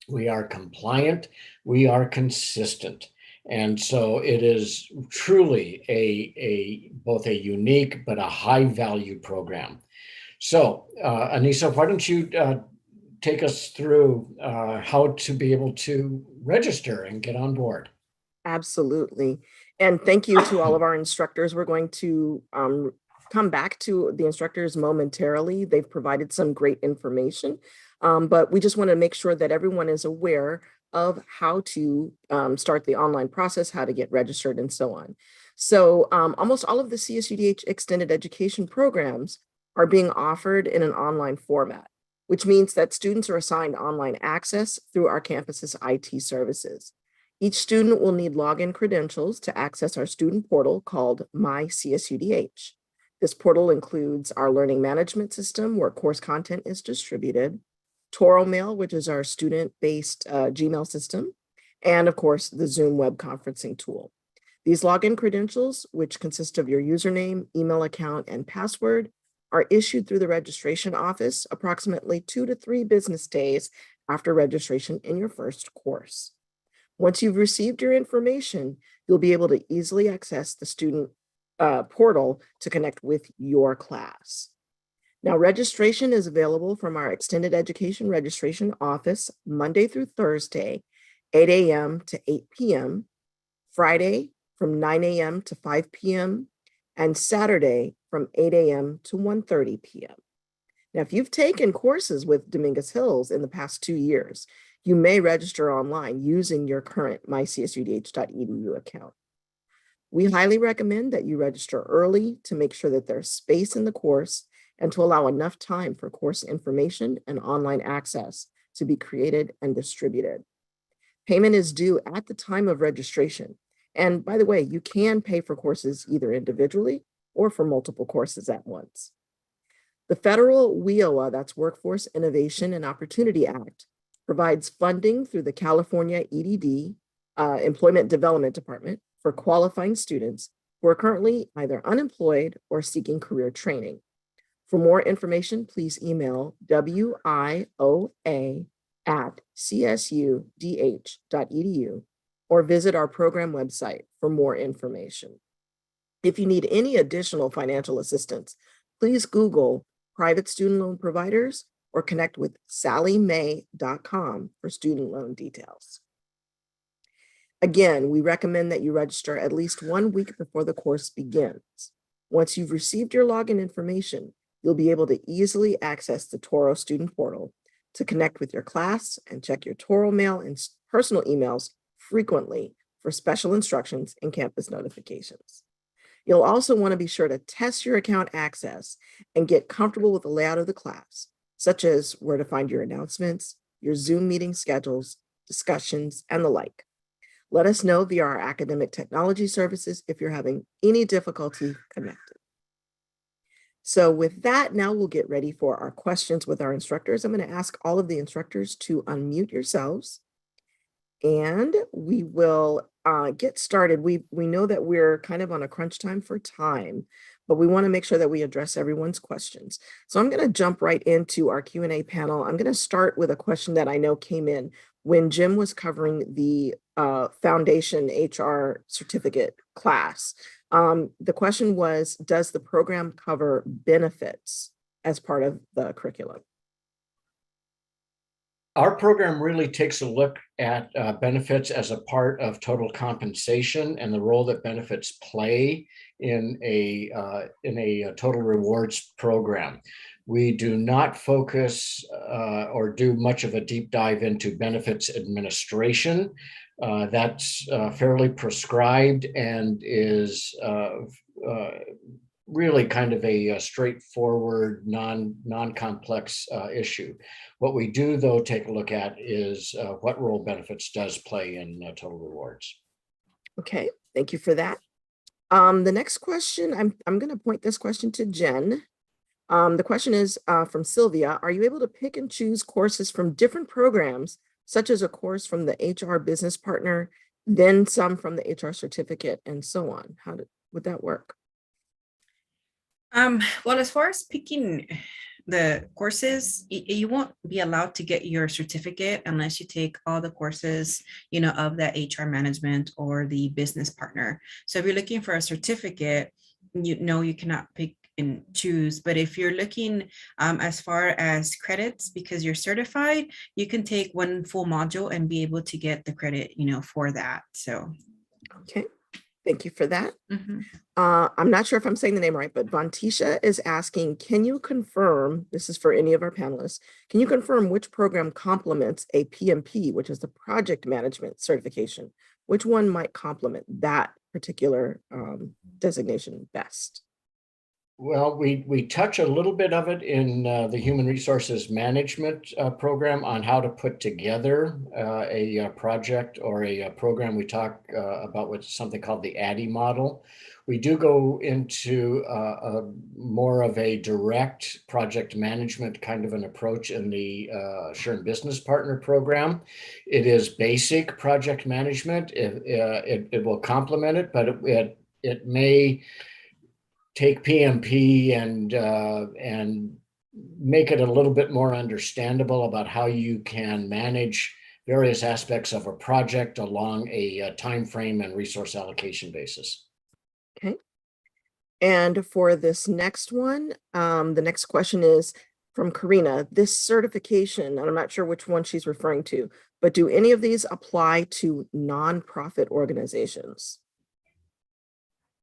We are compliant, we are consistent. And so it is truly both a unique but a high value program. So Anissa, why don't you take us through how to be able to register and get on board? Absolutely. And thank you to all of our instructors. We're going to come back to the instructors momentarily. They've provided some great information, but we just want to make sure that everyone is aware of how to start the online process, how to get registered, and so on. So almost all of the CSUDH extended education programs are being offered in an online format, which means that students are assigned online access through our campus's IT services. Each student will need login credentials to access our student portal called My CSUDH. This portal includes our learning management system where course content is distributed, Toro Mail, which is our student-based Gmail system, and of course, the Zoom web conferencing tool. These login credentials, which consist of your username, email account, and password, are issued through the registration office approximately 2 to 3 business days after registration in your first course. Once you've received your information, you'll be able to easily access the student portal to connect with your class. Now, registration is available from our Extended Education Registration Office Monday through Thursday, 8 a.m. to 8 p.m., Friday from 9 a.m. to 5 p.m., and Saturday from 8 a.m. to 1:30 p.m. Now, if you've taken courses with Dominguez Hills in the past 2 years, you may register online using your current mycsudh.edu account. We highly recommend that you register early to make sure that there's space in the course and to allow enough time for course information and online access to be created and distributed. Payment is due at the time of registration. And by the way, you can pay for courses either individually or for multiple courses at once. The federal WIOA, that's Workforce Innovation and Opportunity Act, provides funding through the California EDD, Employment Development Department, for qualifying students who are currently either unemployed or seeking career training. For more information, please email wioa@csudh.edu or visit our program website for more information. If you need any additional financial assistance, please Google private student loan providers or connect with salliemay.com for student loan details. Again, we recommend that you register at least 1 week before the course begins. Once you've received your login information, you'll be able to easily access the Toro student portal to connect with your class and check your Toro mail and personal emails frequently for special instructions and campus notifications. You'll also want to be sure to test your account access and get comfortable with the layout of the class, such as where to find your announcements, your Zoom meeting schedules, discussions, and the like. Let us know via our academic technology services if you're having any difficulty connecting. So with that, now we'll get ready for our questions with our instructors. I'm going to ask all of the instructors to unmute yourselves, and we will get started. We know that we're kind of on a crunch time for time, but we want to make sure that we address everyone's questions. So I'm going to jump right into our Q&A panel. I'm going to start with a question that I know came in when Jim was covering the Foundation HR Certificate class. The question was, does the program cover benefits as part of the curriculum? Our program really takes a look at benefits as a part of total compensation and the role that benefits play in a total rewards program. We do not focus or do much of a deep dive into benefits administration. That's fairly prescribed and is really kind of a straightforward, non-complex issue. What we do, though, take a look at is what role benefits does play in total rewards. Okay, thank you for that. The next question, I'm going to point this question to Jen. The question is from Sylvia. Are you able to pick and choose courses from different programs, such as a course from the HR business partner, then some from the HR certificate, and so on? How would that work? Well, as far as picking the courses, you won't be allowed to get your certificate unless you take all the courses, of the HR management or the business partner. So if you're looking for a certificate, you cannot pick and choose. But if you're looking as far as credits, because you're certified, you can take one full module and be able to get the credit, for that. So. Okay. Thank you for that. Mm-hmm. I'm not sure if I'm saying the name right, but Vantisha is asking, can you confirm, this is for any of our panelists, can you confirm which program complements a PMP, which is the project management certification? Which one might complement that particular designation best? Well, we touch a little bit of it in the Human Resources Management program on how to put together a project or a program. We talk about what's something called the ADDIE model. We do go into more of a direct project management kind of an approach in the SHRM Business Partner program. It is basic project management. It will complement it, but it may take PMP and make it a little bit more understandable about how you can manage various aspects of a project along a time frame and resource allocation basis. Okay. And for this next one, the next question is from Karina. This certification, and I'm not sure which one she's referring to, but do any of these apply to nonprofit organizations?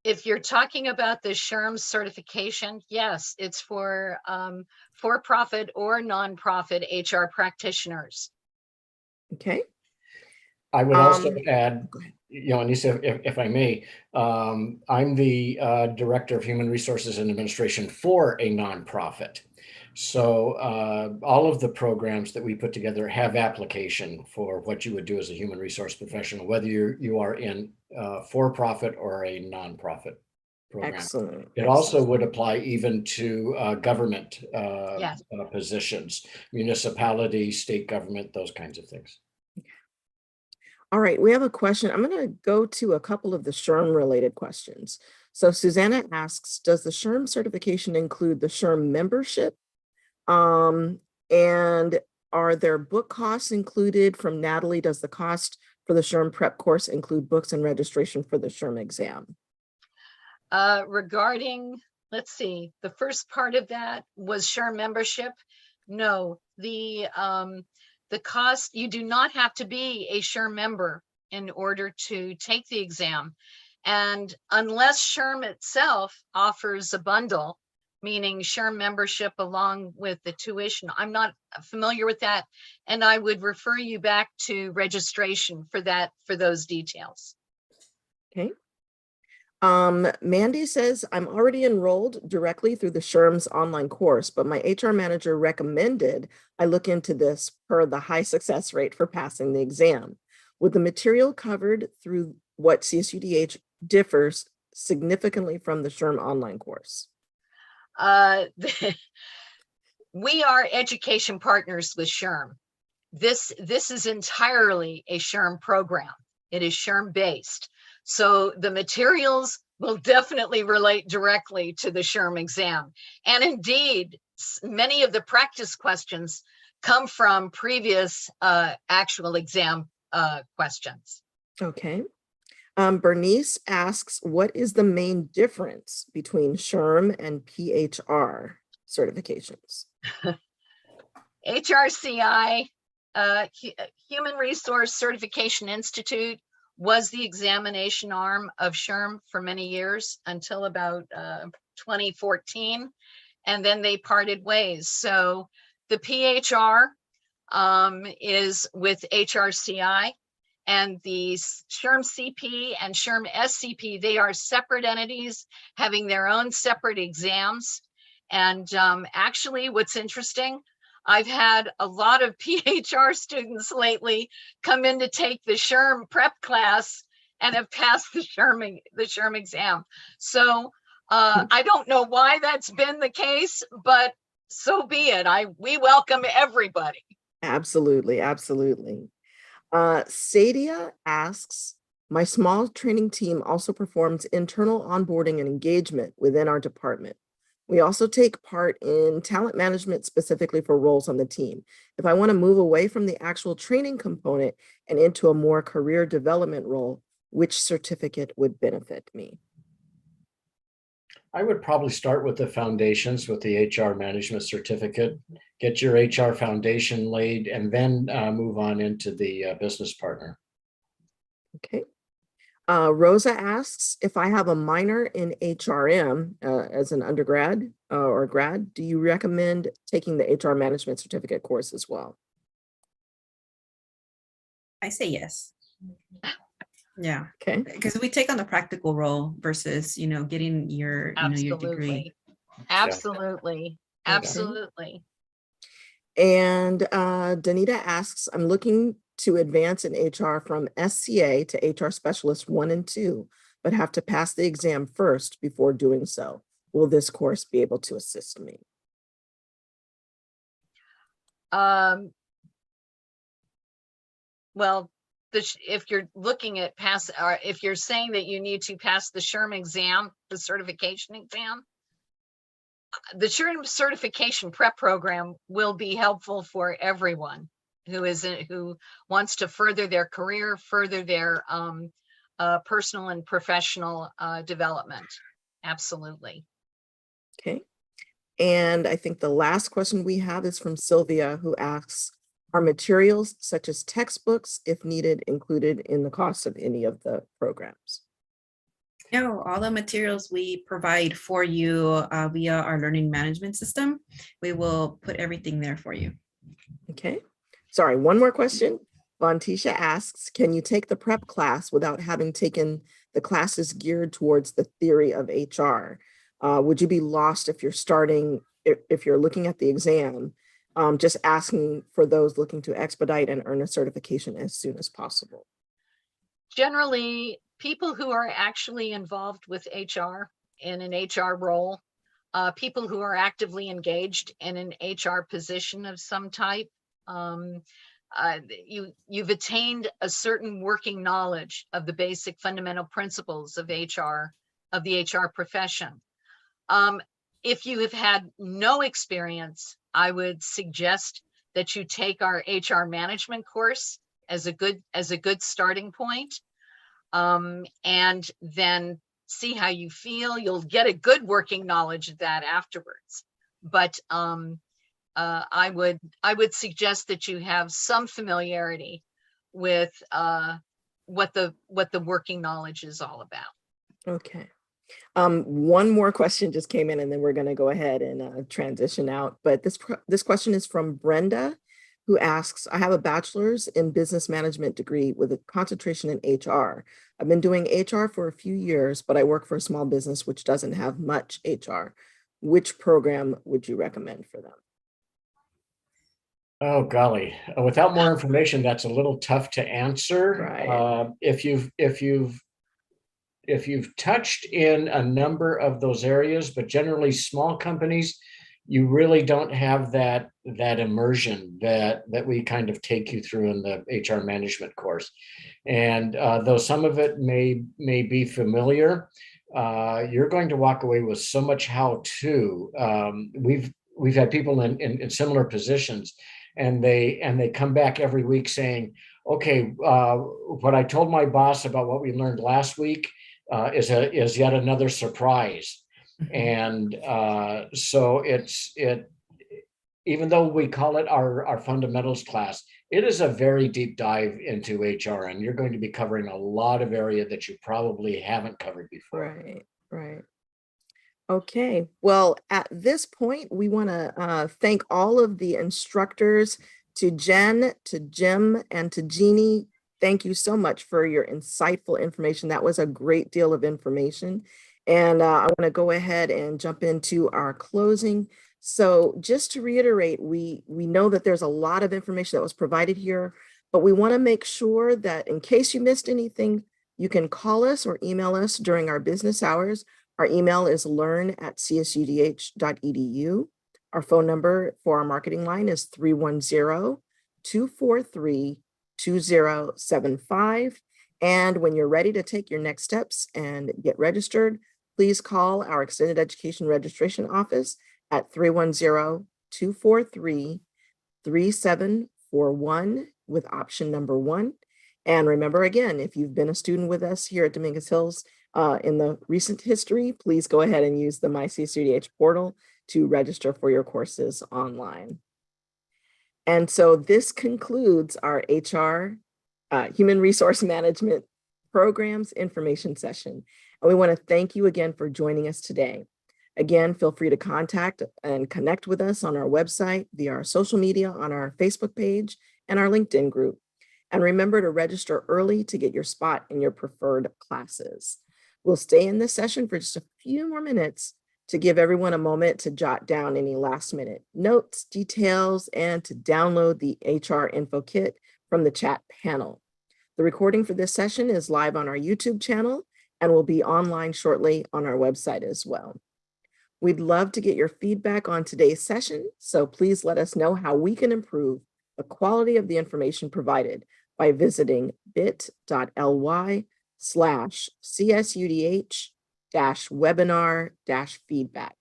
If you're talking about the SHRM certification, yes, it's for for-profit or nonprofit HR practitioners. Okay. I would also add, Go ahead. Anissa, if I may, I'm the Director of Human Resources and Administration for a nonprofit. So all of the programs that we put together have application for what you would do as a human resource professional, whether you are in for-profit or a nonprofit program. Excellent. It also would apply even to government Yes. positions, municipality, state government, those kinds of things. All right, we have a question. I'm going to go to a couple of the SHRM related questions. So Susanna asks, does the SHRM certification include the SHRM membership? And are there book costs included? From Natalie, does the cost for the SHRM prep course include books and registration for the SHRM exam? Regarding, let's see, the first part of that was SHRM membership. No, the cost, you do not have to be a SHRM member in order to take the exam. And unless SHRM itself offers a bundle, meaning SHRM membership along with the tuition, I'm not familiar with that. And I would refer you back to registration for that, for those details. Okay. Mandy says, I'm already enrolled directly through the SHRM's online course, but my HR manager recommended I look into this per the high success rate for passing the exam. Would the material covered through what CSUDH differs significantly from the SHRM online course? We are education partners with SHRM. This is entirely a SHRM program. It is SHRM based. So the materials will definitely relate directly to the SHRM exam. And indeed, many of the practice questions come from previous actual exam questions. Okay. Bernice asks, what is the main difference between SHRM and PHR certifications? HRCI, Human Resource Certification Institute, was the examination arm of SHRM for many years until about 2014, and then they parted ways. So the PHR is with HRCI, and the SHRM CP and SHRM SCP, they are separate entities having their own separate exams. And actually, what's interesting, I've had a lot of PHR students lately come in to take the SHRM prep class and have passed the SHRM exam. So I don't know why that's been the case, but so be it. We welcome everybody. Absolutely, absolutely. Sadia asks, my small training team also performs internal onboarding and engagement within our department. We also take part in talent management specifically for roles on the team. If I want to move away from the actual training component and into a more career development role, which certificate would benefit me? I would probably start with the foundations with the HR management certificate, get your HR foundation laid, and then move on into the business partner. Okay. Rosa asks, if I have a minor in HRM as an undergrad or grad, do you recommend taking the HR management certificate course as well? I say yes. Yeah. Okay. Because we take on the practical role versus, getting your, your degree. Absolutely. Absolutely. Okay. Absolutely. And Danita asks, I'm looking to advance in HR from SCA to HR Specialist 1 and 2, but have to pass the exam first before doing so. Will this course be able to assist me? Well, if you're looking at pass, or if you're saying that you need to pass the SHRM exam, the certification exam, the SHRM certification prep program will be helpful for everyone who wants to further their career, further their personal and professional development. Absolutely. Okay. And I think the last question we have is from Sylvia, who asks, are materials such as textbooks, if needed, included in the cost of any of the programs? No, all the materials we provide for you via our learning management system, we will put everything there for you. Okay. Sorry, one more question. Vontisha asks, can you take the prep class without having taken the classes geared towards the theory of HR? Would you be lost if you're starting, if you're looking at the exam? Just asking for those looking to expedite and earn a certification as soon as possible. Generally, people who are actually involved with HR in an HR role, people who are actively engaged in an HR position of some type, you've attained a certain working knowledge of the basic fundamental principles of HR, of the HR profession. If you have had no experience, I would suggest that you take our HR management course as a good starting point, and then see how you feel. You'll get a good working knowledge of that afterwards. But I would suggest that you have some familiarity with what the working knowledge is all about. Okay. One more question just came in, and then we're going to go ahead and transition out. But this question is from Brenda, who asks, I have a bachelor's in business management degree with a concentration in HR. I've been doing HR for a few years, but I work for a small business which doesn't have much HR. Which program would you recommend for them? Oh, golly. Without more information, that's a little tough to answer. Right. If you've touched in a number of those areas, but generally small companies, you really don't have that immersion that we kind of take you through in the HR management course. And though some of it may be familiar, you're going to walk away with so much how-to. We've had people in similar positions, and they come back every week saying, okay, what I told my boss about what we learned last week is yet another surprise. And so even though we call it our fundamentals class, it is a very deep dive into HR, and you're going to be covering a lot of area that you probably haven't covered before. Right. Okay, well, at this point, we want to thank all of the instructors, to Jen, to Jim, and to Jeanie. Thank you so much for your insightful information. That was a great deal of information. And I want to go ahead and jump into our closing. So just to reiterate, we know that there's a lot of information that was provided here, but we want to make sure that in case you missed anything, you can call us or email us during our business hours. Our email is learn@csudh.edu. Our phone number for our marketing line is 310-243-2075. And when you're ready to take your next steps and get registered, please call our Extended Education Registration Office at 310-243-3741 with option number 1. And remember, again, if you've been a student with us here at Dominguez Hills in the recent history, please go ahead and use the My CSUDH portal to register for your courses online. And so this concludes our HR Human Resource Management Programs information session. And we want to thank you again for joining us today. Again, feel free to contact and connect with us on our website, via our social media, on our Facebook page, and our LinkedIn group. And remember to register early to get your spot in your preferred classes. We'll stay in this session for just a few more minutes to give everyone a moment to jot down any last minute notes, details, and to download the HR info kit from the chat panel. The recording for this session is live on our YouTube channel and will be online shortly on our website as well. We'd love to get your feedback on today's session, so please let us know how we can improve the quality of the information provided by visiting bit.ly/CSUDH-webinar-feedback.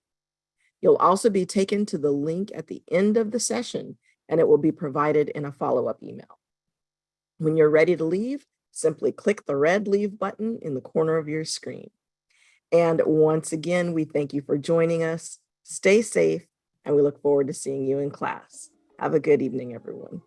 You'll also be taken to the link at the end of the session, and it will be provided in a follow-up email. When you're ready to leave, simply click the red leave button in the corner of your screen. And once again, we thank you for joining us. Stay safe, and we look forward to seeing you in class. Have a good evening, everyone.